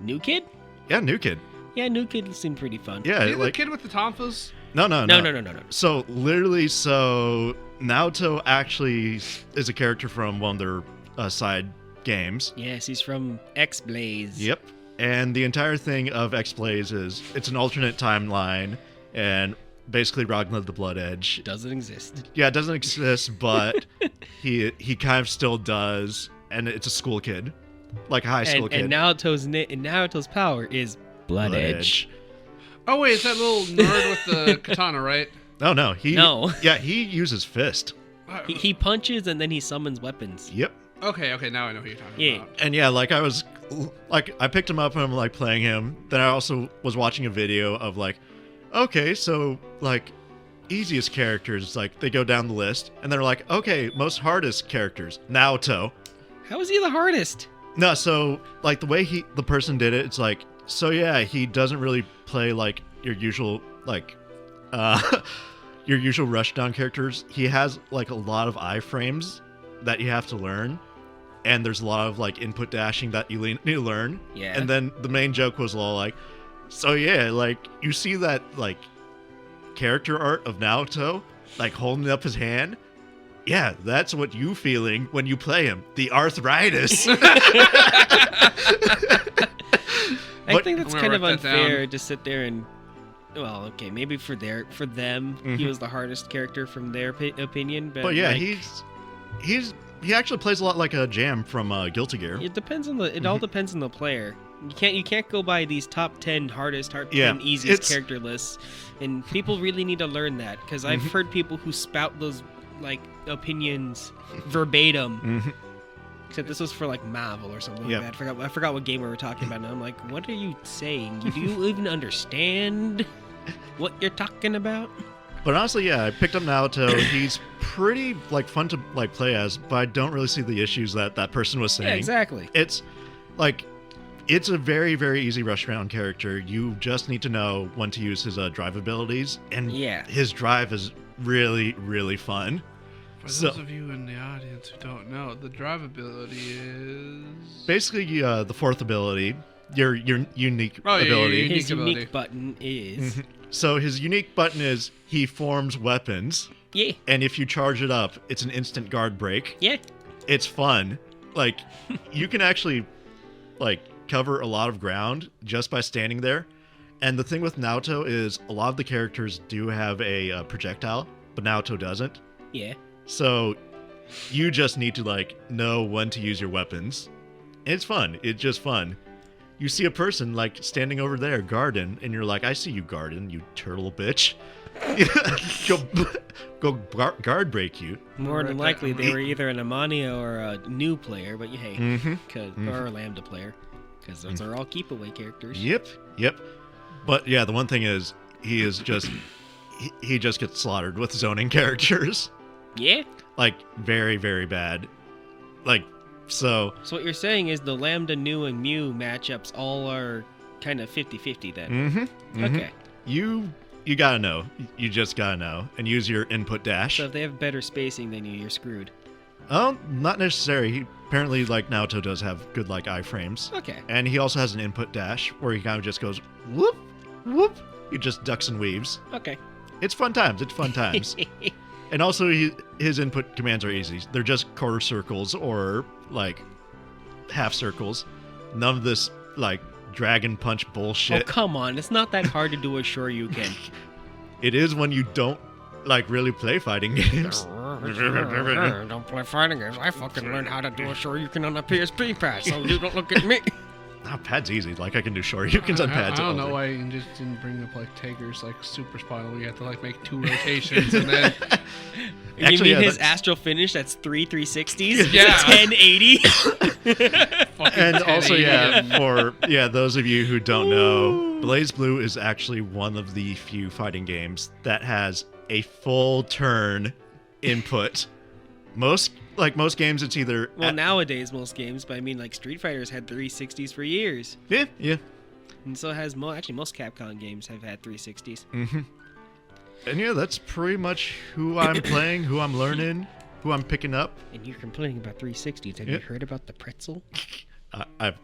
New Kid? Yeah, New Kid. Yeah, New Kid seemed pretty fun. Yeah, Is he the like kid with the tonfas? No. No. So Naoto actually is a character from one of their side games. Yes, he's from X-Blaze. Yep. And the entire thing of X-Blaze is it's an alternate timeline, and basically Ragnar the Blood Edge Doesn't exist. Yeah, it doesn't exist, but he kind of still does, and it's a school kid, like a high school kid. And Naoto's power is Blood Edge. Oh wait, it's that little nerd with the katana, right? Oh no, No. Yeah, he uses fist. He punches and then he summons weapons. Yep. Okay, now I know who you're talking about. And yeah, I picked him up and I'm like playing him. Then I also was watching a video of like, okay, so like easiest characters, like they go down the list and they're like, okay, most hardest characters, Naoto. How is he the hardest? No, so like the way the person did it, it's like, so yeah, he doesn't really play like your usual like your usual rushdown characters. He has like a lot of iframes that you have to learn. And there's a lot of like input dashing that you need to learn. Yeah. And then the main joke was all like, so yeah, like you see that like character art of Naoto, like holding up his hand. Yeah, that's what you feeling when you play him. The arthritis. I think that's kind of unfair to sit there and, well, okay, maybe for them, he was the hardest character from their opinion. But yeah, like, he actually plays a lot like a Jam from Guilty Gear. It depends on it all depends on the player. You can't go by these top 10 hardest, top 10 easiest character lists, and people really need to learn that because I've heard people who spout those like opinions verbatim. Except this was for like Marvel or something like that. I forgot what game we were talking about. And I'm like, what are you saying? Do you even understand what you're talking about? But honestly, yeah, I picked up Naoto. He's pretty like fun to like play as, but I don't really see the issues that person was saying. Yeah, exactly. It's like it's a very, very easy rush around character. You just need to know when to use his drive abilities, and his drive is really, really fun. For those of you in the audience who don't know, the drive ability is basically the fourth ability, your unique Oh, yeah, ability. your His ability. unique button is So his unique button is he forms weapons, yeah, and if you charge it up, it's an instant guard break. yeah. It's fun. Like you can actually like cover a lot of ground just by standing there. And the thing with Naoto is a lot of the characters do have a projectile, but Naoto doesn't. Yeah. So you just need to like know when to use your weapons. And it's fun. It's just fun. You see a person like standing over there, Garden, and you're like, I see you, Garden, you turtle bitch. go guard break you. More than Right likely, there. they were either an Amania or a new player, but hey, Mm-hmm. or a Lambda player, because those are all keep away characters. Yep. But yeah, the one thing is, he is just he just gets slaughtered with zoning characters, Yeah. like very very bad, like so. So what you're saying is the Lambda, New, and Mew matchups all are kind of 50-50 then. Mm-hmm. Okay. You gotta know. You just gotta know and use your input dash. So if they have better spacing than you, you're screwed. Oh, not necessary. He apparently like Naoto does have good like iframes. Okay. And he also has an input dash where he kind of just goes whoop whoop. He just ducks and weaves. Okay. It's fun times. It's fun times. And also his input commands are easy. They're just quarter circles or like half circles. None of this like dragon punch Oh, bullshit. come on. It's not that hard to do a Shoryuken. It is when you don't like really play fighting games. Don't play fighting games. I fucking learned how to do a Shoryuken on a PSP pad, so you don't look at me. Nah, pad's easy. Like I can do Shoryukens on pads. I don't all know day. why you just didn't bring up like Tager's like super spinal. Where you have to like make 2 rotations and then You Actually, mean yeah, his that's- astral finish? That's 3 360s? Yeah. 1080? fucking And also, 1080 yeah, and- for those of you who don't know, BlazBlue is actually one of the few fighting games that has a full turn input. Most games, it's either Well, nowadays, most games, but I mean, like, Street Fighter's had 360s for years. yeah. And so has actually most Capcom games have had 360s. And yeah, that's pretty much who I'm playing, who I'm learning, who I'm picking up. And you're complaining about 360s. Have Yeah. you heard about the pretzel? I've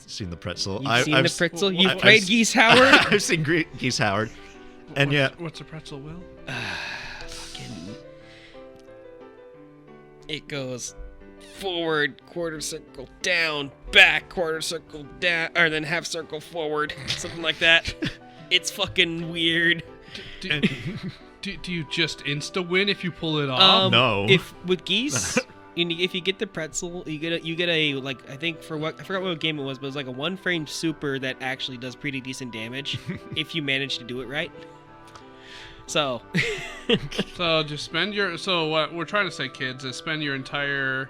seen the pretzel. You've seen the pretzel? You've I've played s- Geese Howard? I've seen Geese Howard. And yeah, what's a pretzel, Will? Fucking... It goes forward, quarter circle down, back, quarter circle down, or then half circle forward, something like that. It's fucking weird. Do, do you just insta win if you pull it off? No. If with geese, if you get the pretzel, you get a like I think for what I forgot what game it was, but it was like a 1-frame super that actually does pretty decent damage if you manage to do it right. So, So just spend your. So what we're trying to say, kids, is spend your entire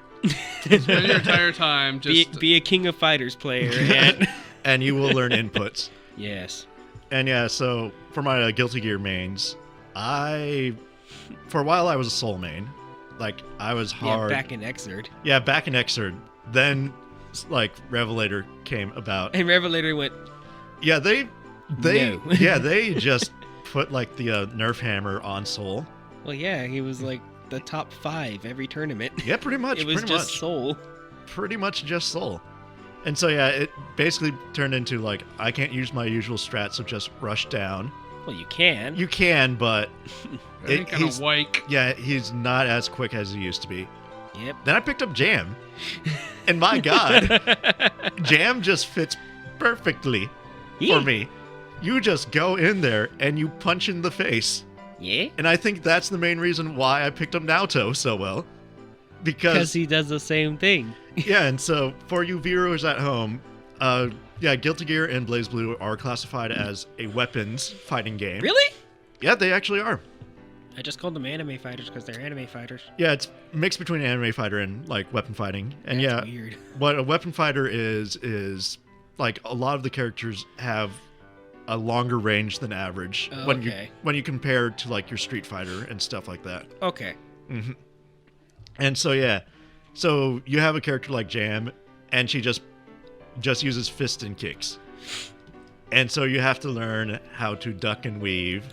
time just. be a King of Fighters player. And and you will learn inputs. yes. And yeah, so for my Guilty Gear mains, for a while I was a Soul main. Like, I was hard. Yeah, back in Xrd. Yeah, back in Xrd. Then, like, Revelator came about. And Revelator went, Yeah, they No. yeah, they just put, like, the Nerf hammer on Soul. well, yeah, he was like the top 5 every tournament. Yeah, pretty much. It was pretty just much. Soul. Pretty much just Soul. And so, yeah, it basically turned into, like, I can't use my usual strat, so just rush down. Well, you can. You can, but Kind he's- of wike. yeah, he's not as quick as he used to be. Yep. Then I picked up Jam. And my God, Jam just fits perfectly Yeah. for me. You just go in there and you punch in the face. Yeah. And I think that's the main reason why I picked up Naoto so well. Because Because, he does the same thing. yeah, and so for you viewers at home, Guilty Gear and BlazBlue are classified as a weapons fighting game. Really? Yeah, they actually are. I just called them anime fighters because they're anime fighters. Yeah, it's mixed between anime fighter and like weapon fighting. And That's yeah, weird. what a weapon fighter is like a lot of the characters have a longer range than average Oh, when okay. you compare to like your Street Fighter and stuff like that. Okay. And so yeah, so you have a character like Jam, and she just uses fist and kicks. And so you have to learn how to duck and weave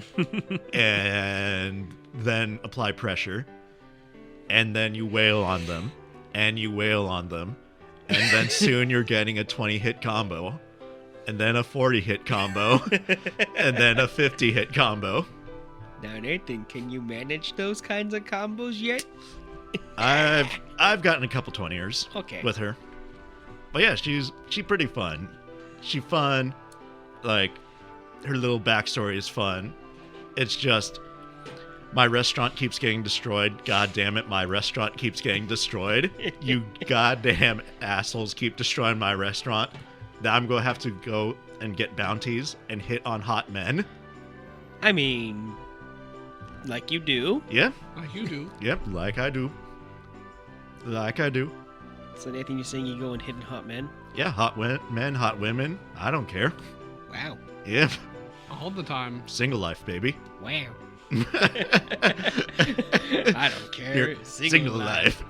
and then apply pressure. and then you wail on them, and you wail on them, and then soon you're getting a 20-hit combo, and then a 40-hit combo, and then a 50-hit combo. Now, Nathan, can you manage those kinds of combos yet? I've gotten a couple 20ers with her. But yeah, she's pretty fun. She fun. Like, her little backstory is fun. It's just, my restaurant keeps getting destroyed. God damn it, my restaurant keeps getting destroyed. You goddamn assholes keep destroying my restaurant. Now I'm going to have to go and get bounties and hit on hot men. I mean, like you do. Yeah. Like you do. Yep, like I do. Like I do. So, Nathan, you're saying you go and hit on hot men? Yeah, hot men, hot women. I don't care. Wow. Yep. All the time. Single life, baby. Wow. I don't care. Here, single life.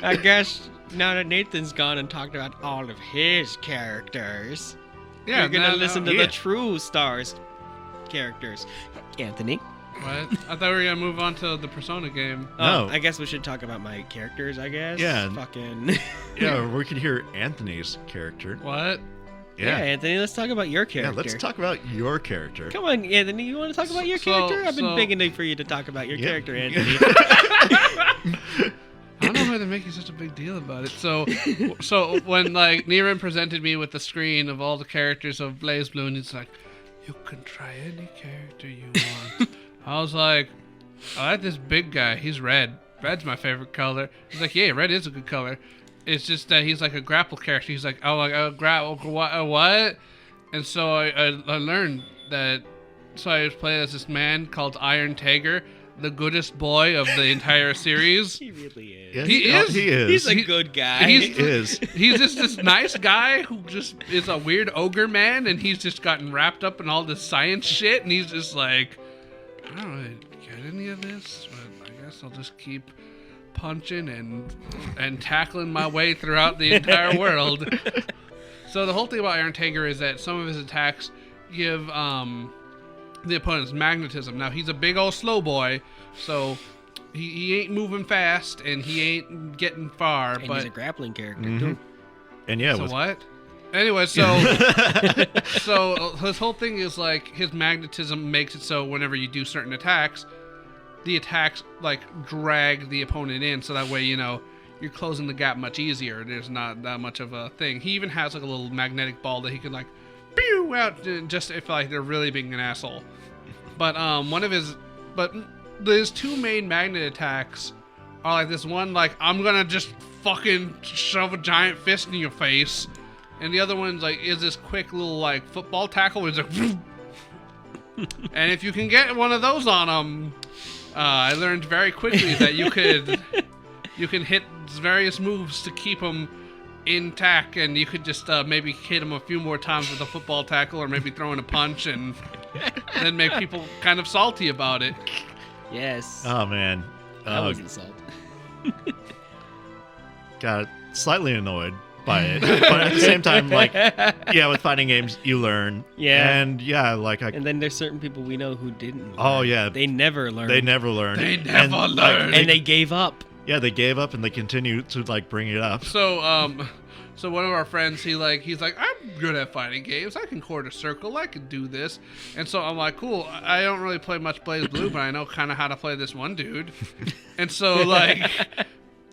I guess now that Nathan's gone and talked about all of his characters, Yeah, you're gonna listen to yeah. the true stars characters. Anthony. What? I thought we were gonna move on to the Persona game. No. I guess we should talk about my characters, I guess. Yeah. Fucking. Yeah, we could hear Anthony's character. What? Yeah, Anthony, let's talk about your Yeah, character. let's talk about your character. Come on, Anthony, you want to talk about your So- character? I've been so- begging for you to talk about your Yeah. character, Anthony. I don't know why they're making such a big deal about it. So when like Niran presented me with the screen of all the characters of Blazblue, and it's like, you can try any character you want. I was like, I like this big guy. He's red. Red's my favorite color. He's like, yeah, red is a good color. It's just that he's like a grapple character. He's like, oh, like what? And so I learned that. So I was playing as this man called Iron Tiger, the goodest boy of the entire series. He really is. Yeah, He is. He is. He's a good guy. He is. He's just this nice guy who just is a weird ogre man, and he's just gotten wrapped up in all this science shit, and he's just like, I don't really get any of this, but I guess I'll just keep punching and tackling my way throughout the entire world. So the whole thing about Iron Tiger is that some of his attacks give the opponent's magnetism. Now he's a big old slow boy, so he ain't moving fast and he ain't getting far. And but he's a grappling character, Mhm. too. And yeah, so with, what? Anyway, so his whole thing is like his magnetism makes it so whenever you do certain attacks, the attacks like drag the opponent in, so that way you're closing the gap much easier. There's not that much of a thing. He even has like a little magnetic ball that he can like pew out just if like they're really being an asshole. But his two main magnet attacks are like this one like I'm gonna just fucking shove a giant fist in your face, and the other one's like is this quick little like football tackle where it's like and if you can get one of those on him, I learned very quickly that you can hit various moves to keep him intact, and you could just maybe hit him a few more times with a football tackle, or maybe throwing a punch, and then make people kind of salty about it. Yes. oh man, That was insult. got slightly annoyed by it, but at the same time, like, yeah, with fighting games, you learn. Yeah. And yeah, like And then there's certain people we know who didn't learn. Oh, yeah. They never learned. they never learned. They And, never like, learned. And they gave up. Yeah, they gave up and they continue to like bring it up. So one of our friends, he's like, I'm good at fighting games. I can quarter circle. I can do this. And so I'm like, cool. I don't really play much Blazblue, but I know kind of how to play this one dude. And so like,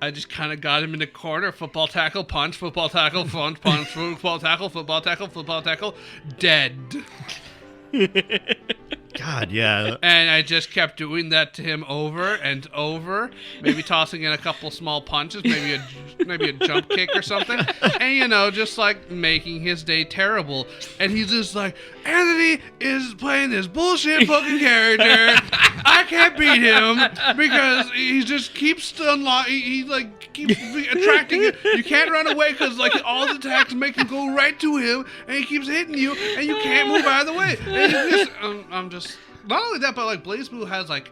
I just kind of got him in the corner. Football tackle, punch. Football tackle, punch. Football tackle. Football tackle. Football tackle. Dead. God, yeah. And I just kept doing that to him over and over, maybe tossing in a couple small punches, maybe a jump kick or something, and just like making his day terrible. And he's just like, Anthony is playing this bullshit fucking character. I can't beat him because he just keeps he like keeps attracting you. You can't run away because like all the attacks make him go right to him, and he keeps hitting you, and you can't move out of the way. And you just, I'm just. Not only that, but like Blazblue has like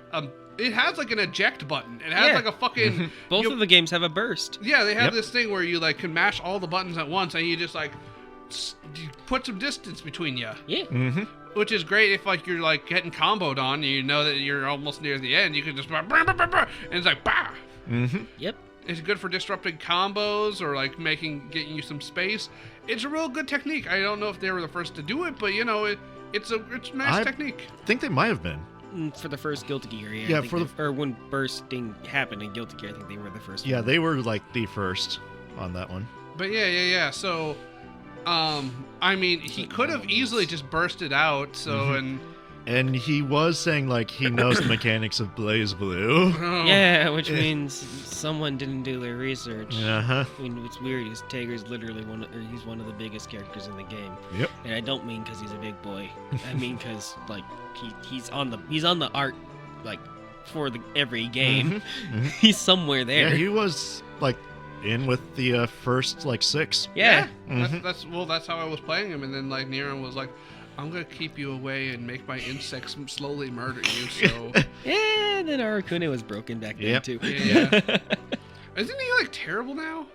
it has like an eject button. It has like a fucking Both of the games have a burst. yeah. They have Yep. this thing where you like can mash all the buttons at once, and you just like you put some distance between you. Yeah. Mm-hmm. Which is great if like you're like getting comboed on, you know that you're almost near the end. You can just and it's like bah. Mm-hmm. Yep. It's good for disrupting combos or like getting you some space. It's a real good technique. I don't know if they were the first to do it, but you know it's a nice technique. I think they might have been. For the first Guilty Gear, yeah. Yeah, I think or when bursting happened in Guilty Gear, I think they were the first. Yeah, one. they were like the first on that one. But yeah. So, I mean, he could have easily just bursted out. So And he was saying like he knows the mechanics of Blazblue. Yeah, which means someone didn't do their research. Uh-huh. I mean, what's weird is Tager's literally he's one of the biggest characters in the game. Yep. And I don't mean because he's a big boy. I mean because like he's on the art like for every game. Mhm. He's somewhere there. Yeah, he was like in with the first like 6. Yeah. That's how I was playing him, and then like Niran was like, I'm gonna keep you away and make my insects slowly murder you. So Yeah, and then Arakune was broken back then too. Yeah. Isn't he like terrible now?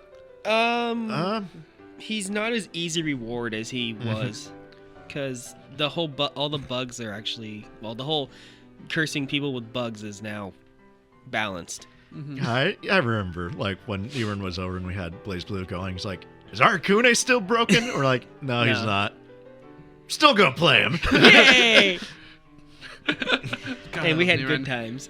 He's not as easy reward as he was, because the whole all the bugs are actually the whole cursing people with bugs is now balanced. I remember like when Niran was over and we had Blazblue going. He's like, "Is Arakune still broken?" Or like, "No, he's not." Still gonna play him. Yay! God, Hey, we had Niran. good times.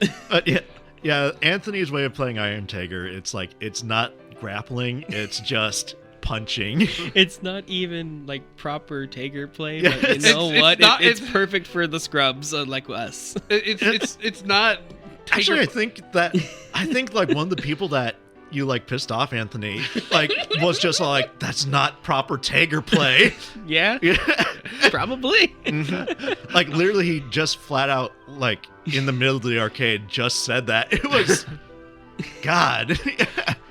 Yeah. Anthony's way of playing Iron Tiger, it's like it's not grappling, it's just punching. It's not even like proper Tager play, Yeah, but you know what? It's it's- perfect for the scrubs like us. It's not. Actually, I think like one of the people that you like pissed off, Anthony, like was just like, that's not proper Tager play. Yeah, Yeah. probably. Like literally he just flat out like in the middle of the arcade just said that. It was God.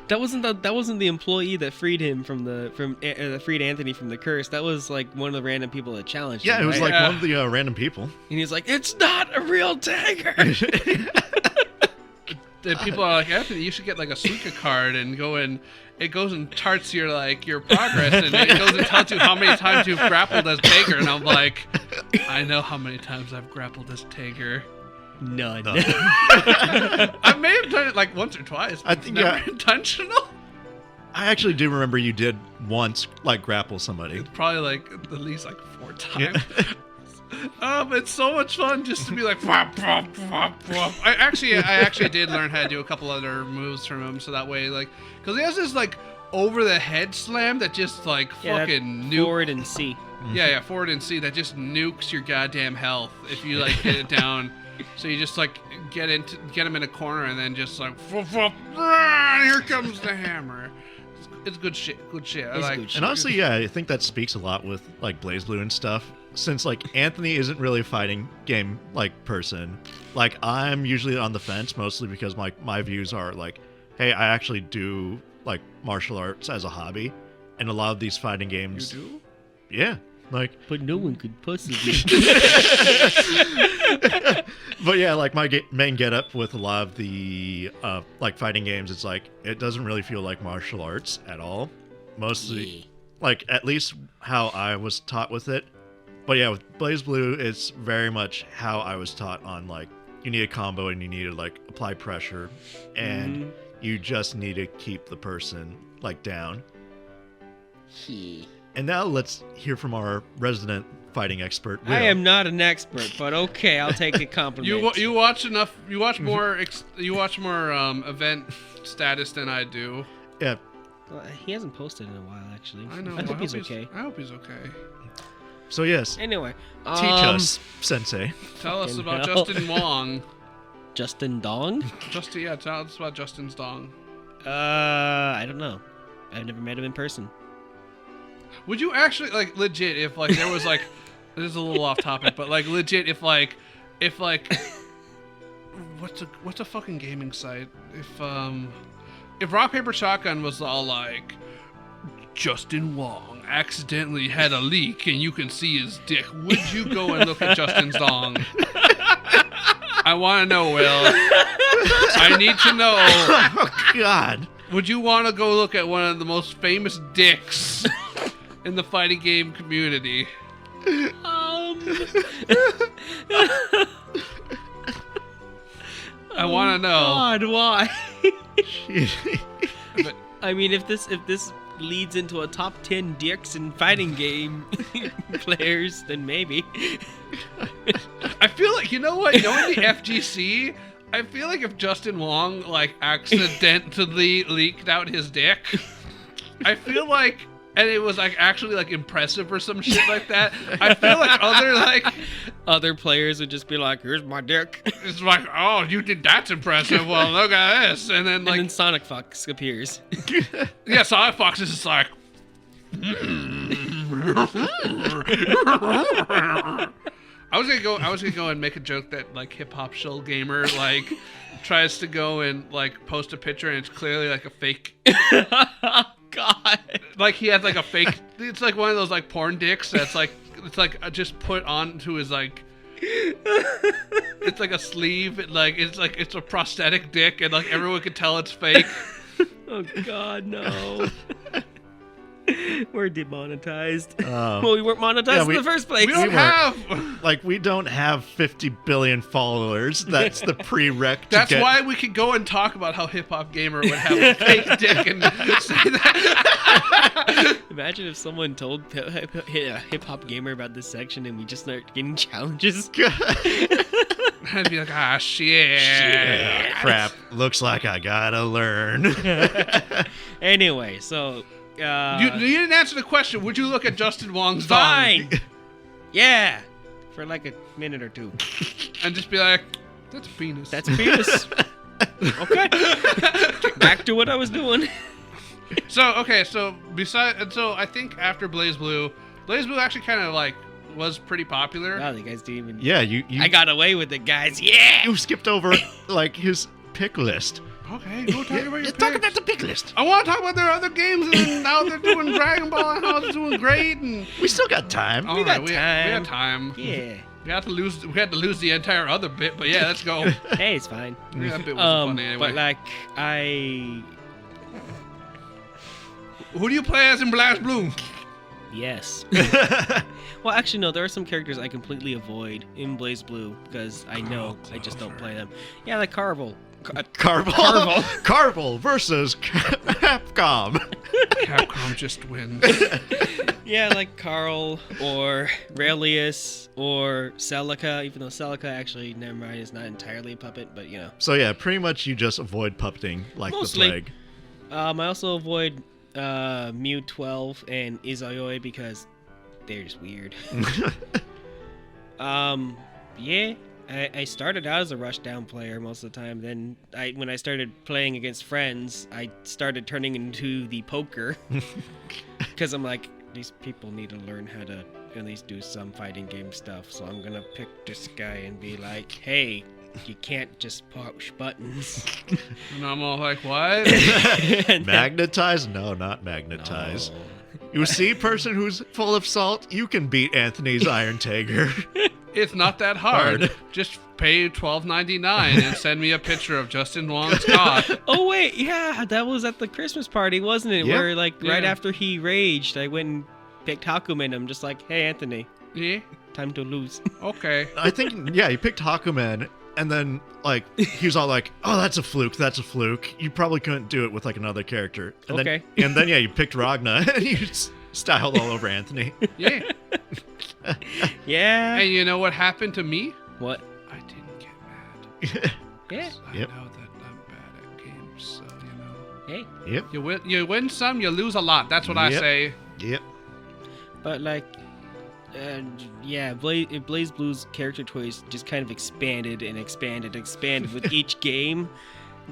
That wasn't the employee that freed him freed Anthony from the curse. That was like one of the random people that challenged Yeah, him. it was right? like one of the random people. And he's like, "It's not a real Tager." And people are like, Anthony, you should get like a Suica card and go in. It goes and charts your progress, and it goes and tells you how many times you've grappled as Tager. And I'm like, I know how many times I've grappled as Tager. None. I may have done it like once or twice. But I it's think, never yeah. intentional. I actually do remember you did once like grapple somebody. It's probably like at least like 4 times. It's so much fun just to be like, whop, whop, whop, whop. I actually did learn how to do a couple other moves from him, so that way, like, because he has this like over the head slam that just like fucking nukes. Forward and C. Yeah, forward and C that just nukes your goddamn health if you like get it down. So you just like get him in a corner and then just like, whoop, whoop, here comes the hammer. It's good shit. Good shit. I It's like. good shit. And honestly, yeah, I think that speaks a lot with like Blazblue and stuff. Since like Anthony isn't really a fighting game like person, like I'm usually on the fence mostly because my views are like, hey, I actually do like martial arts as a hobby, and a lot of these fighting games. You do? Yeah, like. But no one could possibly. But yeah, like my main get up with a lot of the like fighting games, it's like it doesn't really feel like martial arts at all. Mostly, like at least how I was taught with it. But yeah, with Blazblue, it's very much how I was taught on like you need a combo and you need to like apply pressure, and you just need to keep the person like down. And now let's hear from our resident fighting expert. Will. I am not an expert, but okay, I'll take a compliment. You watch enough. You watch more. You watch more event status than I do. Yeah. Well, he hasn't posted in a while, actually. I know. I hope he's okay. I hope he's okay. So yes, Anyway, teach us, Sensei. Tell us Fucking about hell. Justin Wong. Justin Dong? Tell us about Justin's dong. I don't know. I've never met him in person. Would you actually like legit if like there was like this is a little off topic, but like legit if what's a fucking gaming site? If Rock Paper Shotgun was all like Justin Wong accidentally had a leak and you can see his dick, would you go and look at Justin's dong? I want to know, Will. I need to know. Oh God. Would you want to go look at one of the most famous dicks in the fighting game community? I want to know. God, why? But I mean, if this leads into a top 10 dicks in fighting game players, then maybe. I feel like, you know what? Knowing the FGC, I feel like if Justin Wong like accidentally leaked out his dick, I feel like, and it was like actually like impressive or some shit like that, I feel like other players would just be like, "Here's my dick," it's like, oh, you think that's impressive? Well, look at this, and then like, and then Sonic Fox appears. yeah, Sonic Fox is just like. I was gonna go and make a joke that like Hip Hop Show Gamer like tries to go and like post a picture and it's clearly like a fake. God. Like he has like a fake. It's like one of those like porn dicks that's like just put onto his like. It's like a sleeve. It's a prosthetic dick and like everyone can tell it's fake. Oh God, no. We're demonetized. Oh. Well, we weren't monetized in the first place. We don't have. We don't have 50 billion followers. That's the prereq. That's why we could go and talk about how Hip Hop Gamer would have a fake dick and say that. Imagine if someone told Hip Hop Gamer about this section and we just start getting challenges. I'd be like, ah, shit. Crap. Looks like I gotta learn. Anyway, so. You didn't answer the question. Would you look at Justin Wong's Fine. dong? Yeah. For like a minute or two. And just be like, that's a penis. That's a penis. Okay. Back to what I was doing. So I think after Blazblue actually kind of like was pretty popular. Wow, the guys didn't even. Yeah, you. I got away with it, guys. Yeah. You skipped over like his pick list. Okay, go talk about your Talk picks. about the pick list. I want to talk about their other games and how they're doing Dragon Ball and how it's doing great. And We still got time. all We right, got we got time. Yeah. We had to lose the entire other bit, but yeah, let's go. Hey, it's fine. Yeah, that bit was funny anyway. But like Who do you play as in Blazblue? yes. Well, actually, no. There are some characters I completely avoid in Blazblue because I know I just don't play them. Yeah, like Carvel. Carvel versus Capcom. Capcom just wins. Yeah, like Carl or Raelius or Celica, even though Celica actually, never mind, is not entirely a puppet, but you know. So yeah, pretty much you just avoid puppeting like Mostly. the plague. I also avoid Mew 12 and Izayoi because they're just weird. Yeah. I started out as a rushdown player most of the time. Then when I started playing against friends, I started turning into the poker. Because I'm like, these people need to learn how to at least do some fighting game stuff. So I'm going to pick this guy and be like, hey, you can't just push buttons. And I'm all like, what? Magnetize? No, not magnetize. No. You see, person who's full of salt, you can beat Anthony's Iron Tiger. It's not that hard. Just pay $12.99 and send me a picture of Justin Wong's cock. Oh, wait. Yeah, that was at the Christmas party, wasn't it? Yep. Where, like, right Yeah. after he raged, I went and picked Hakumen. I'm just like, hey, Anthony, Yeah? time to lose. Okay. I think, yeah, he picked Hakumen, and then, like, he was all like, oh, that's a fluke, that's a fluke. You probably couldn't do it with, like, another character. And Okay. Then, yeah, you picked Ragna, and you styled all over Anthony. Yeah. Yeah. And you know what happened to me? What? I didn't get mad. Yeah. I Yep. know that I'm bad at games, so, you know. Hey. Yep, You win some, you lose a lot. That's what I Yep. say. yep. But, like, yeah, Blazblue's character choice just kind of expanded with each game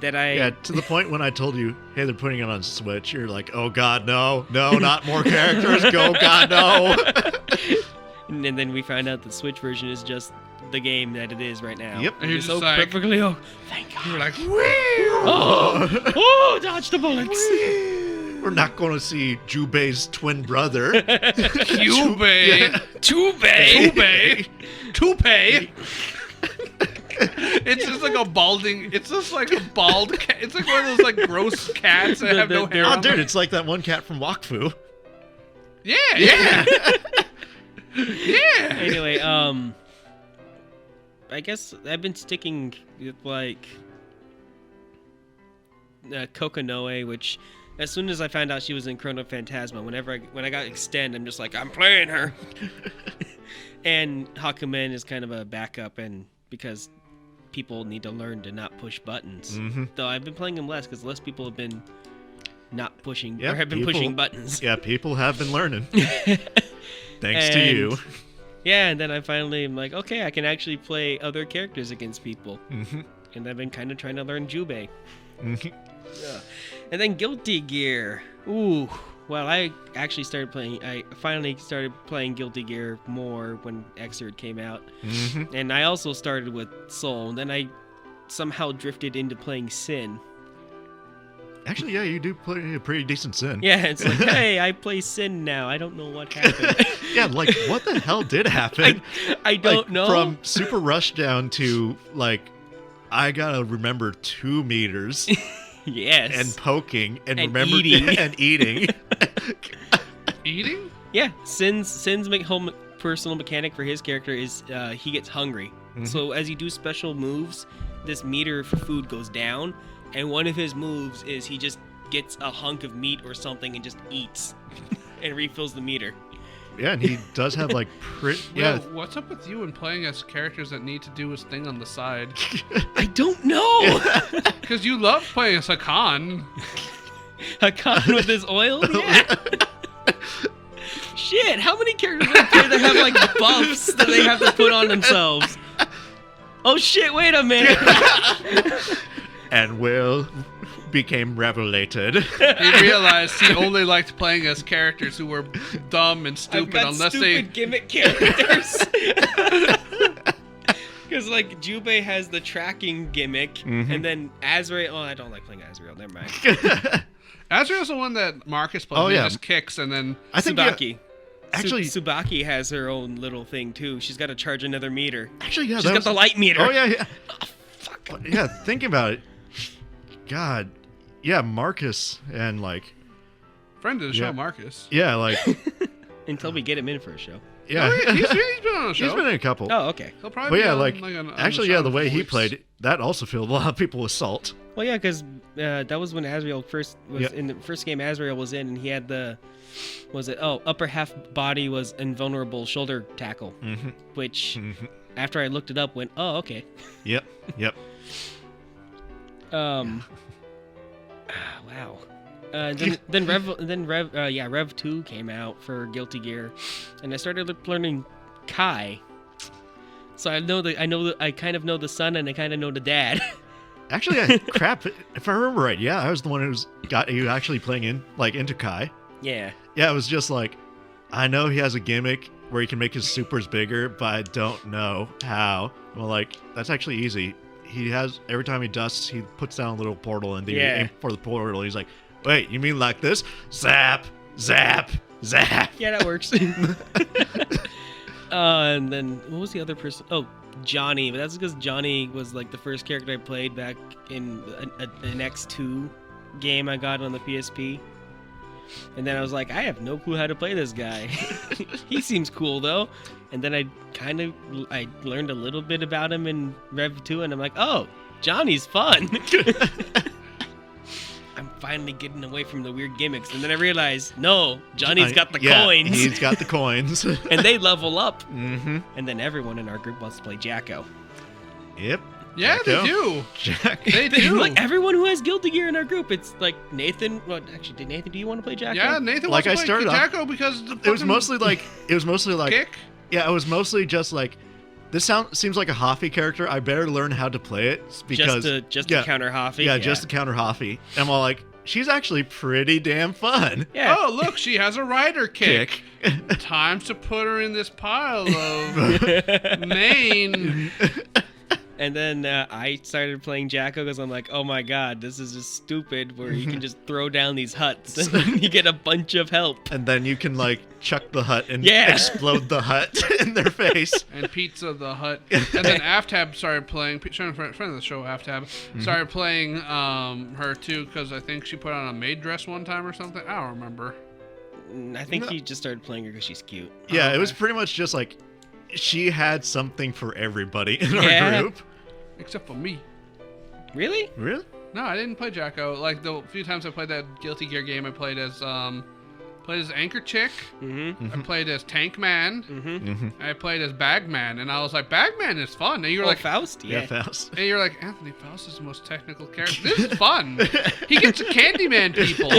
that I... Yeah, to the point when I told you, hey, they're putting it on Switch, you're like, oh god, no, not more characters, go, god, no. And then we found out the Switch version is just the game that it is right now. Yep. And you're It's just so like, perfectly... Oh, thank God. you're like, Oh, dodge the bullets. We're not going to see Jubei's twin brother. Cubey. Tubei. Toupee. It's just like a balding. It's just like a bald cat. It's like one of those like gross cats that have no hair. Oh, on dude, them. it's like that one cat from Wakfu. Yeah. Yeah. Anyway, I guess I've been sticking with like Kokonoe, which as soon as I found out she was in Chrono Phantasma, when I got Extend, I'm just like, I'm playing her. And Hakumen is kind of a backup, and because people need to learn to not push buttons. Though I've been playing him less because less people have been not pushing or have been pushing buttons. Yeah, people have been learning. Thanks to you. Yeah, and then I finally am like, okay, I can actually play other characters against people. And I've been kind of trying to learn Jubei. Yeah. And then Guilty Gear. Ooh. Well, I finally started playing Guilty Gear more when Xrd came out. And I also started with Soul, and then I somehow drifted into playing Sin. Actually, yeah, you do play a pretty decent Sin. Yeah, it's like, hey, I play Sin now. I don't know what happened. Yeah, like, what the hell did happen? I don't know. From Super Rushdown to, like, I gotta remember 2 meters. Yes. And poking and remember eating. And eating. Eating? Yeah, Sin's whole personal mechanic for his character is he gets hungry. So as you do special moves, this meter for food goes down, and one of his moves is he just gets a hunk of meat or something and just eats and refills the meter. Yeah, and he does have like Yeah, what's up with you and playing as characters that need to do his thing on the side? I don't know. Because you love playing as Hakan. Hakan with his oil? Yeah. Shit, how many characters do they play that have like buffs that they have to put on themselves? Oh shit, wait a minute. And Will became revelated. He realized he only liked playing as characters who were dumb and stupid unless stupid gimmick characters. Because like Jubei has the tracking gimmick, and then Azrael. Oh, I don't like playing Azrael. Never mind. Azrael's the one that Marcus plays. Oh, yeah. He just kicks and then I think Tsubaki. Actually, Tsubaki has her own little thing too. She's got to charge another meter. Actually, yeah, she's got the light meter. Oh yeah. Oh, fuck. Yeah, thinking about it. God, yeah, Marcus and like friend of the show, Marcus. Yeah, like until we get him in for a show. Yeah, he's been on a show. He's been in a couple. Oh, okay. He'll probably but yeah, be on, actually, the yeah, the way he played, that also filled a lot of people with salt. Well, yeah, because that was when Azrael first was in the first game. Azrael was in, and he had the upper half body was invulnerable shoulder tackle, which after I looked it up, went okay. Yep. Wow. Then Rev 2 came out for Guilty Gear, and I started learning Kai. So I kind of know the son and I kind of know the dad. Actually, crap. If I remember right, yeah, I was the one who's got you actually playing into Kai. Yeah. Yeah, it was just like, I know he has a gimmick where he can make his supers bigger, but I don't know how. Well, like, that's actually easy. He has, every time he dusts, he puts down a little portal and aim for the portal. He's like, wait, you mean like this? Zap, zap, zap. Yeah, that works. And then, what was the other person? Oh, Johnny. But that's because Johnny was like the first character I played back in an X2 game I got on the PSP. And then I was like, I have no clue how to play this guy. He seems cool though. And then I learned a little bit about him in Rev 2, and I'm like, oh, Johnny's fun. I'm finally getting away from the weird gimmicks. And then I realized, no, Johnny's got the coins. He's got the coins. And they level up. And then everyone in our group wants to play Jacko. Yep. Yeah, Jacko. they do. They do. Like everyone who has Guilty Gear in our group, it's like Nathan. Well, actually, Nathan, do you want to play Jacko? Yeah, Nathan Like, wants I to play started off- Jacko because It was mostly like kick. Yeah, it was mostly just like, this seems like a Hoffy character. I better learn how to play it because just to counter Hoffy. Yeah, just to counter Hoffy. And I'm all like, she's actually pretty damn fun. Yeah. Oh, look, she has a rider kick. Time to put her in this pile of main. And then I started playing Jacko because I'm like, oh my god, this is just stupid where you can just throw down these huts and then you get a bunch of help. And then you can like chuck the hut and Yeah. explode the hut in their face. And Pizza the Hut. And then Aftab started playing, friend of the show, Aftab, started playing her too because I think she put on a maid dress one time or something. I don't remember. I think he just started playing her because she's cute. Yeah, Oh, it was okay. pretty much just like she had something for everybody in our Yeah. group. Except for me. Really? Really? No, I didn't play Jacko. Like the few times I played that Guilty Gear game, I played as Anchor Chick. Mm-hmm. I played as Tank Man. Mm-hmm. I played as Bagman, and I was like, Bagman is fun. And you're Oh, like, Faust? Yeah, Yeah. Faust. and you're like, Anthony Faust is the most technical character. This is fun. He gets to Candyman people.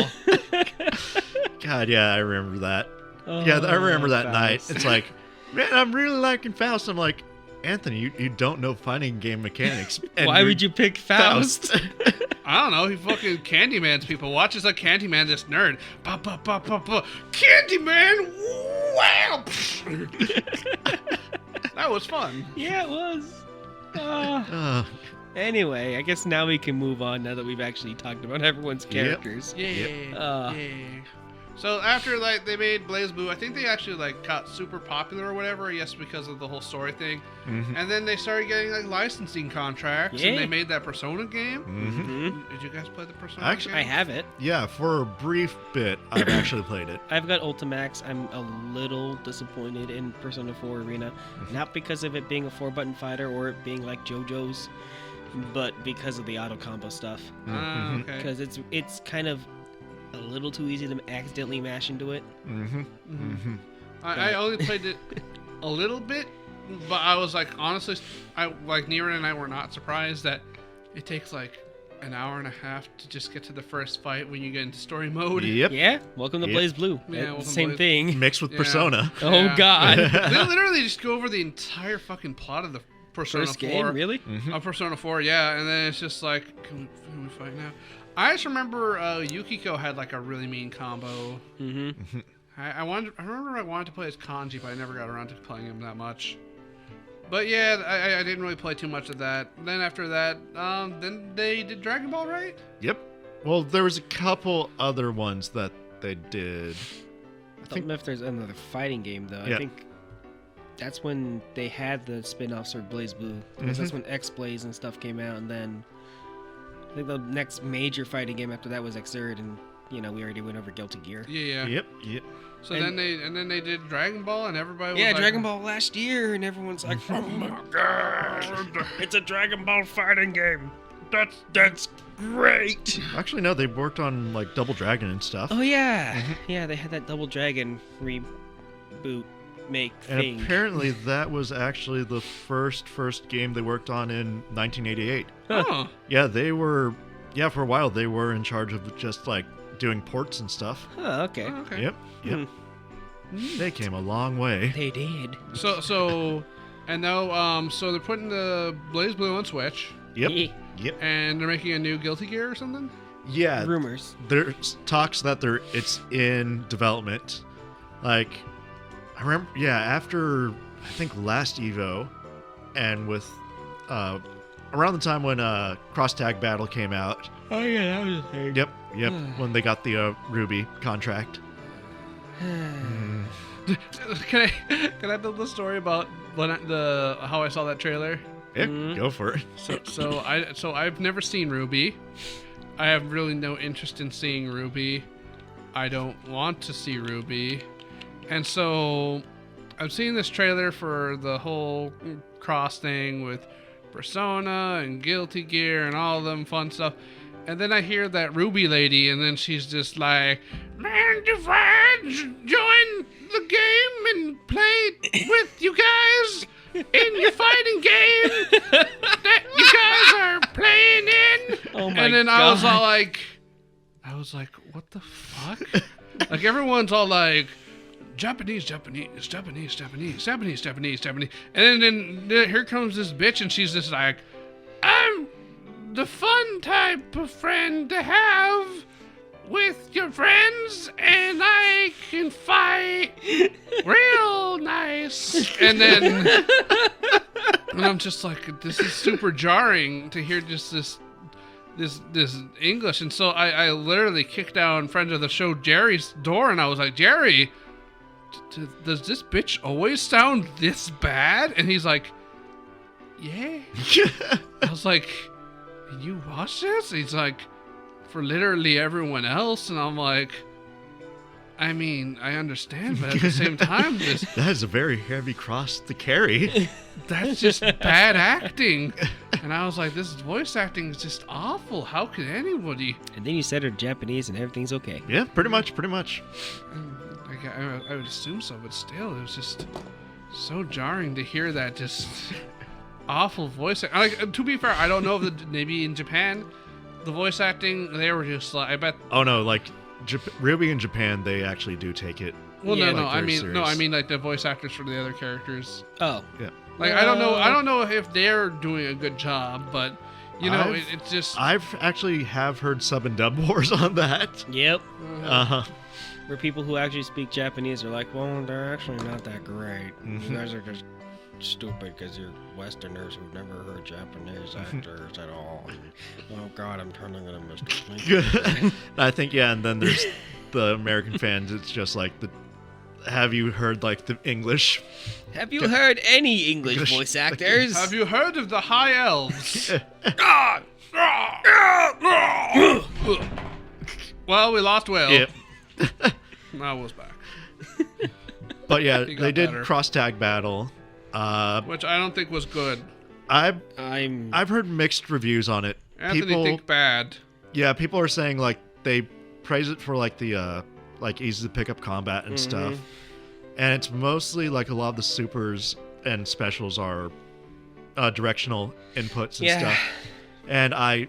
God, yeah, I remember that. Oh, Yeah, I remember that night. Faust. It's like, man, I'm really liking Faust. I'm like, Anthony, you don't know fighting game mechanics. And Why you're would you pick Faust? I don't know. He fucking Candyman's people. Watches like Candyman, this nerd. Ba, ba, ba, ba, ba. Candyman! Wow! That was fun. Yeah, it was. Uh, Anyway, I guess now we can move on now that we've actually talked about everyone's characters. Yeah. Uh. Yeah. So after like they made Blazblue, I think they actually like got super popular or whatever. Yes, because of the whole story thing. mhm, And then they started getting like licensing contracts, and Yeah. they made that Persona game. mhm. Mhm. Did you guys play the Persona Actually, game? I have it. Yeah, for a brief bit, I've actually played it. I've got Ultimax. I'm a little disappointed in Persona 4 Arena. Not because of it being a 4-button fighter or it being like JoJo's, but because of the auto combo stuff. Ah, Mhm, okay. Because it's kind of a little too easy to accidentally mash into it. mhm, mhm. I only played it a little bit, but I was like, honestly, Nira and I were not surprised that it takes like an hour and a half to just get to the first fight when you get into story mode. Yep. Yeah, welcome to Yep. Blazblue. Yeah, welcome to Same Blaze- thing. Mixed with Yeah. Persona. Oh Yeah. God. They literally just go over the entire fucking plot of the Persona First 4. game, really? Mhm. Persona 4, yeah, and then it's just like, can we fight now? I just remember Yukiko had like a really mean combo. Mm-hmm. I remember I wanted to play as Kanji, but I never got around to playing him that much. But yeah, I didn't really play too much of that. Then after that, then they did Dragon Ball, right? Yep. Well, there was a couple other ones that they did. I don't know if there's another fighting game though. Yeah. I think that's when they had the spin-offs for Blazblue. Because that's when X-Blaze and stuff came out, and then I think the next major fighting game after that was Xrd, and we already went over Guilty Gear. Yeah. Yep. Yep. So And- then they did Dragon Ball, and everybody was Yeah, like, Dragon Ball last year, and everyone's like, "Oh my god, it's a Dragon Ball fighting game. That's great." Actually, no, they worked on like Double Dragon and stuff. Oh yeah, yeah, they had that Double Dragon reboot make And thing. apparently that was actually the first game they worked on in 1988. Oh, Yeah, for a while they were in charge of just like doing ports and stuff. Oh, okay. okay. Yep. They came a long way. They did. So, and now, so they're putting the Blazblue on Switch, Yep. Yep. and they're making a new Guilty Gear or something. Yeah. Rumors. There's talks that it's in development. Like, I remember, after I think last Evo, and with around the time when Cross Tag Battle came out. Oh yeah, that was a thing. Yep. When they got the Ruby contract. Can I build the story about how I saw that trailer? Yeah, go for it. So I've never seen Ruby. I have really no interest in seeing Ruby. I don't want to see Ruby. And so I've seen this trailer for the whole cross thing with Persona and Guilty Gear and all them fun stuff. And then I hear that Ruby lady, and then she's just like, "Man, if I join the game and play with you guys in your fighting game that you guys are playing in." Oh my And then god. I was like, what the fuck? Like everyone's all like, Japanese. And then here comes this bitch, and she's just like, "I'm the fun type of friend to have with your friends, and I can fight real nice." And then, and I'm just like, this is super jarring to hear just this English. And so I literally kicked down friend of the show Jerry's door, and I was like, "Jerry, does this bitch always sound this bad?" And he's like, "Yeah." I was like, "You watch this?" He's like, "For literally everyone else." And I'm like, I mean, I understand, but at the same time, That is a very heavy cross to carry. that's just bad acting. And I was like, this voice acting is just awful. How could anybody? And then you said her Japanese and everything's okay. Yeah, pretty much. I would assume so, but still, it was just so jarring to hear that just awful voice acting. Like, to be fair, I don't know if maybe in Japan, the voice acting, they were just like, I bet. Oh no, like Ruby in Japan, they actually do take it. Well, Yeah. no, Like, I very mean, serious. I mean like the voice actors for the other characters. Oh. Yeah. Like, I don't know if they're doing a good job, but you know, it's just. I've actually have heard sub and dub wars on that. Yep. Uh-huh. Where people who actually speak Japanese are like, well, they're actually not that great. Mhm. You guys are just stupid because you're Westerners who've never heard Japanese actors at all. And, oh God, I'm turning into Mr. Flint. I think, yeah, and then there's the American fans. It's just like have you heard like the English? Have you heard any English voice actors? Have you heard of the High Elves? Well, we lost Will. Yep. Now Will's back. But yeah, He got they did better. cross tag battle. Which I don't think was good. I've I'm heard mixed reviews on it. Anthony think bad. Yeah, people are saying like they praise it for like the like easy to pick up combat and stuff. And it's mostly like a lot of the supers and specials are directional inputs and stuff. And I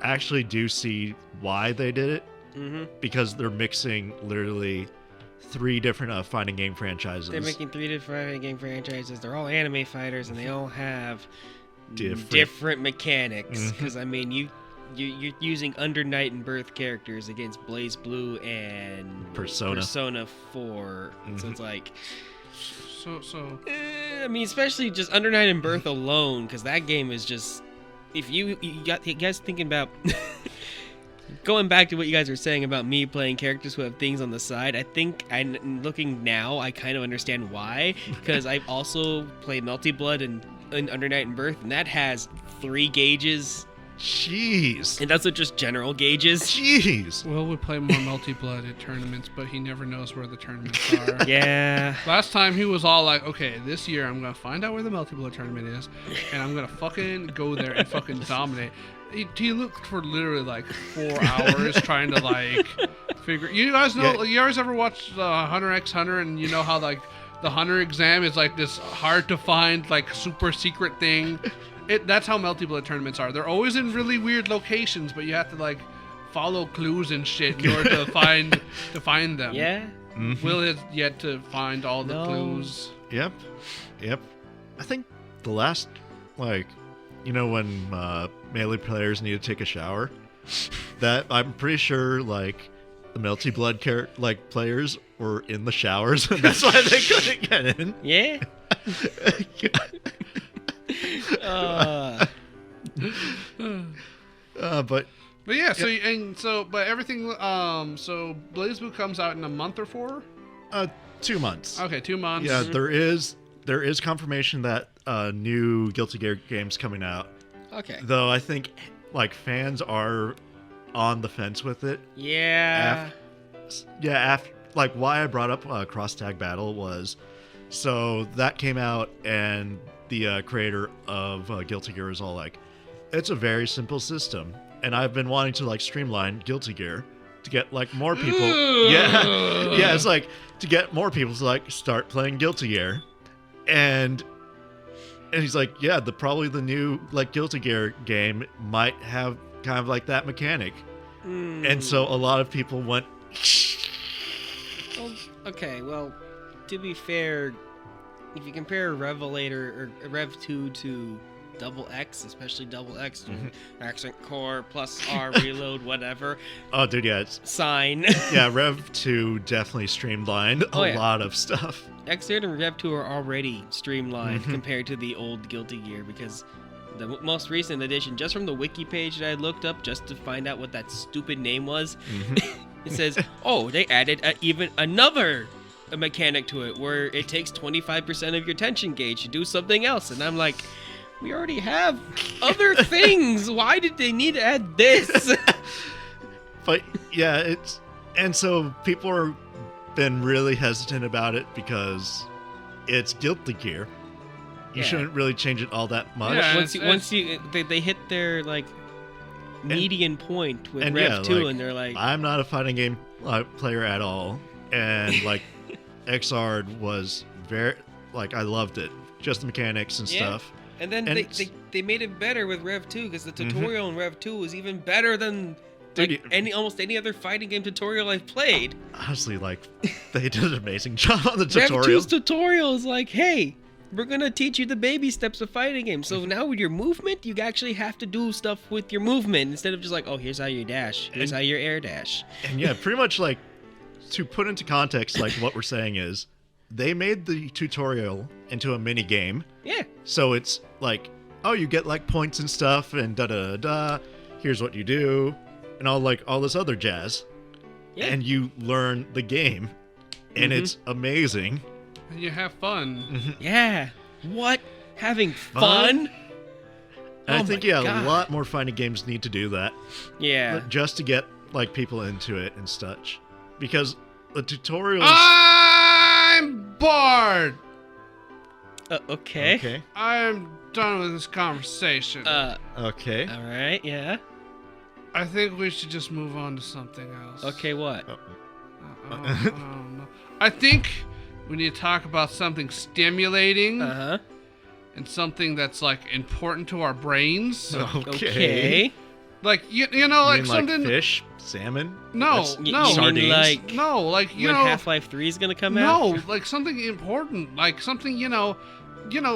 actually do see why they did it because they're mixing literally 3 different fighting game franchises. They're making 3 different fighting game franchises. They're all anime fighters, and they all have Different. mechanics. Because I mean, you're using Under Night and Birth characters against Blazblue and Persona 4. So it's like, So I mean, especially just Under Night and Birth alone, because that game is just. If you guys thinking about going back to what you guys were saying about me playing characters who have things on the side, I think I'm looking now, I kind of understand why, because I've also played Melty Blood and Under Night and Birth, and that has 3 gauges, Jeez. and that's just general gauges. Jeez. Will would play more multi-blood at tournaments, but he never knows where the tournaments are. Yeah. Last time he was all like, okay, this year I'm going to find out where the multi-blood tournament is, and I'm going to fucking go there and fucking dominate. He looked for literally like 4 hours trying to like figure. You guys know, you guys ever watch Hunter x Hunter, and you know how like the Hunter exam is like this hard to find like super secret thing? That's how multi-blood tournaments are. They're always in really weird locations, but you have to like follow clues and shit in order to find them. Yeah. Will has yet to find all the clues. Yep. I think the last, like, you know, when melee players need to take a shower, that I'm pretty sure like the Melty Blood players were in the showers, and that's why they couldn't get in. Yeah. But But yeah, but everything. So Blazblue comes out in a month or 4. 2 months. Okay, 2 months. Yeah, there is confirmation that new Guilty Gear game's coming out. Okay. Though I think like fans are on the fence with it. Yeah. Like why I brought up cross tag battle was so that came out and the creator of Guilty Gear is all like, it's a very simple system, and I've been wanting to like streamline Guilty Gear to get like more people. Yeah, it's like to get more people to like start playing Guilty Gear, and he's like, yeah, probably the new like Guilty Gear game might have kind of like that mechanic, and so a lot of people went. Well, okay, well, to be fair, if you compare Revelator or Rev 2 to Double X, especially Double X, accent core plus R reload, whatever. Oh, dude, yeah, it's sign. Yeah, Rev 2 definitely streamlined a lot of stuff. X-Air and Rev 2 are already streamlined compared to the old Guilty Gear, because the most recent edition, just from the wiki page that I looked up just to find out what that stupid name was, it says, oh, they added even another mechanic to it where it takes 25% of your tension gauge to do something else. And I'm like, we already have other things. Why did they need to add this? But yeah, And so people are been really hesitant about it because it's Guilty Gear. You Yeah. shouldn't really change it all that much. Yeah. Once they hit their like median point with Rev 2, and they're like, I'm not a fighting game player at all, and like Xrd was very like I loved it, just the mechanics and stuff. and then And they made it better with Rev 2 because the tutorial in Rev 2 was even better than like almost any other fighting game tutorial I've played. Honestly, like they did an amazing job on the Rev tutorial. 2's tutorial is like, hey, we're gonna teach you the baby steps of fighting game. So now with your movement, you actually have to do stuff with your movement instead of just like, oh, here's how you dash, here's how you air dash. And yeah, pretty much like to put into context, like what we're saying is they made the tutorial into a mini game. Yeah. So it's like, oh, you get like points and stuff and da da da. Here's what you do, and all this other jazz. Yeah. And you learn the game, and it's amazing. And you have fun. Yeah. What? Having fun? And I Oh think my a God. lot more fighting games need to do that, Yeah. just to get like people into it and such, because the tutorials. I'm bored. Okay. Okay. I'm done with this conversation. Okay. All right. Yeah. I think we should just move on to something else. Okay. What? I don't know. I think we need to talk about something stimulating Uh huh. and something that's like important to our brains. Okay. Like you know, You like mean, something. fish, salmon. No, That's no. You mean sardines. like No, like you when know. Half-Life 3 is gonna come out? No, like something important, like something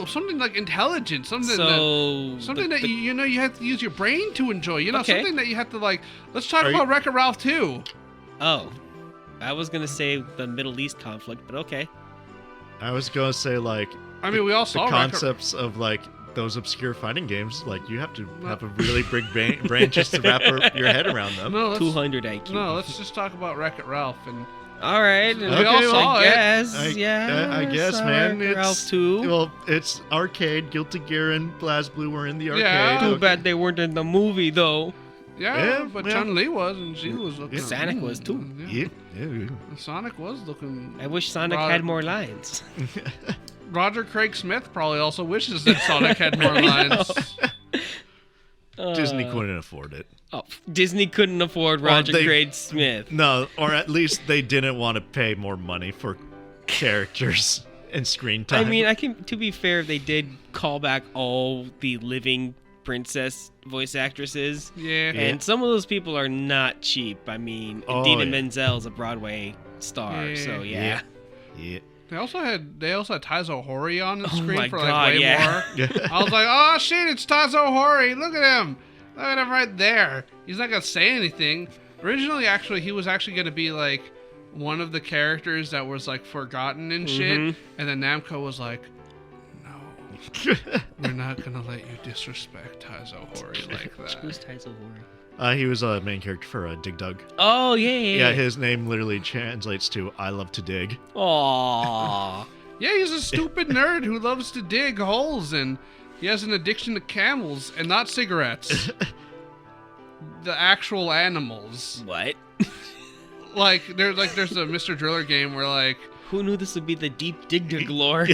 something like intelligent, something So that you have to use your brain to enjoy. You know, Okay. something that you have to like. Let's talk Are you- about Wreck-It Ralph 2. Oh, I was gonna say the Middle East conflict, but okay. I was gonna say like I mean, we all the saw concepts of like those obscure fighting games. Like you have to have a really big brain just to wrap your head around them. No, let's, 200 IQ. no, let's just talk about Wreck-It Ralph and. All right. We all saw I it. guess. I guess, man. Wreck-It Ralph 2. Well, it's arcade. Guilty Gear and Blazblue were in the arcade. Yeah. Too Okay. bad they weren't in the movie though. Yeah, but yeah. Chun-Li was, and she was looking. Sonic was too. Yeah. Yeah. Sonic was looking. I wish Sonic had more lines. Roger Craig Smith probably also wishes that Sonic had more lines. Disney couldn't afford it. Oh, Disney couldn't afford Well, Roger Craig Smith. No, or at least they didn't want to pay more money for characters and screen time. I mean, to be fair, they did call back all the living princess voice actresses. Yeah. And some of those people are not cheap. I mean, Oh, Idina yeah. Menzel's a Broadway star, Yeah. so yeah. Yeah. They also had Taizo Hori on the Oh screen my for God, like way yeah. more. I was like, oh shit, it's Taizo Hori. Look at him. Look at him right there. He's not gonna say anything. Originally, he was actually gonna be like one of the characters that was like forgotten and shit. And then Namco was like, no, we're not gonna let you disrespect Taizo Hori like that. Who's Taizo Hori? He was a main character for Dig Dug. Oh, yeah. Yeah, his name literally translates to "I love to dig." Aww. Yeah, he's a stupid nerd who loves to dig holes, and he has an addiction to camels and not cigarettes. The actual animals. What? There's a Mr. Driller game where like Who knew this would be the deep dig dig lore?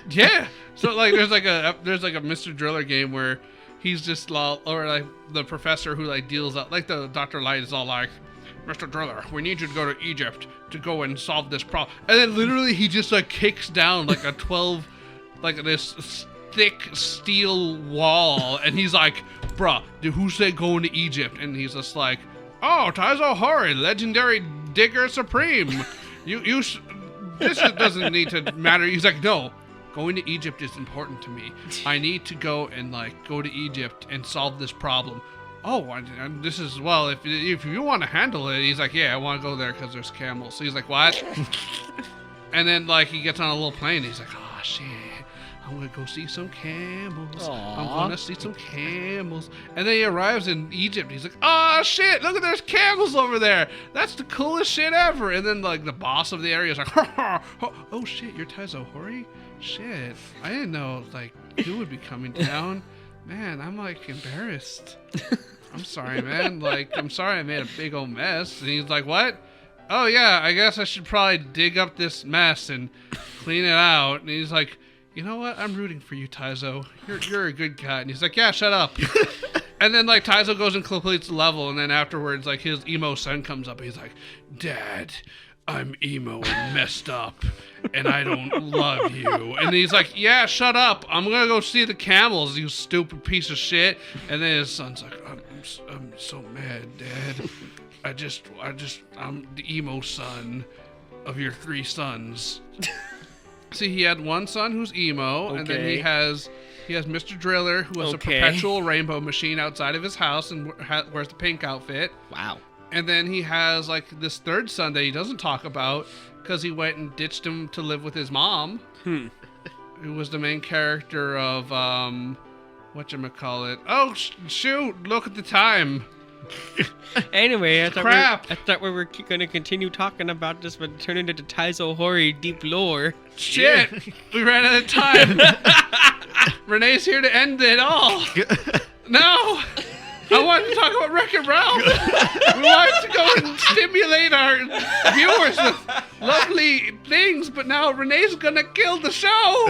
yeah. So like there's like a Mr. Driller game where he's just or like the professor who like deals out like the Dr. Light is all like, Mr. Driller, we need you to go to Egypt to go and solve this problem. And then literally he just like kicks down like a 12 like this thick steel wall and he's like, bruh, who said going to Egypt? And he's just like, oh, Taizo Hori, legendary digger supreme. This doesn't need to matter. He's like, no, going to Egypt is important to me. I need to go and go to Egypt and solve this problem. Oh, and this is, well, if you want to handle it, he's like, yeah, I want to go there because there's camels. So he's like, what? And then he gets on a little plane. He's like, oh shit, I'm gonna go see some camels. Aww. I'm gonna see some camels. And then he arrives in Egypt. He's like, oh shit, look at there's camels over there. That's the coolest shit ever. And then the boss of the area is like, oh shit, you're Taizo Hori? Shit, I didn't know you would be coming down. Man, I'm embarrassed. I'm sorry, man. I'm sorry I made a big old mess. And he's like, what? oh yeah, I guess I should probably dig up this mess and clean it out. And he's like, you know what? I'm rooting for you, Taizo. You're a good cat. And he's like, yeah, shut up. And then like Taizo goes and completes the level, and then afterwards, like his emo son comes up, and he's like, Dad, I'm emo and messed up, and I don't love you. And he's like, yeah, shut up. I'm gonna go see the camels, you stupid piece of shit. And then his son's like, I'm so mad, Dad. I'm the emo son of your 3 sons. See, he had one son who's emo, and then he has Mr. Driller, who has a perpetual rainbow machine outside of his house and wears the pink outfit. Wow. And then he has like this 3rd son that he doesn't talk about because he went and ditched him to live with his mom, who was the main character of whatchamacallit. Oh shoot! Look at the time. Anyway, I Crap. thought we were going to continue talking about this, but turn into Taizo Hori deep lore. Shit! We ran out of time. Renee's here to end it all. No! I wanted to talk about Wreck-It Ralph. We wanted to go and stimulate our viewers with lovely things, but now Renee's gonna kill the show.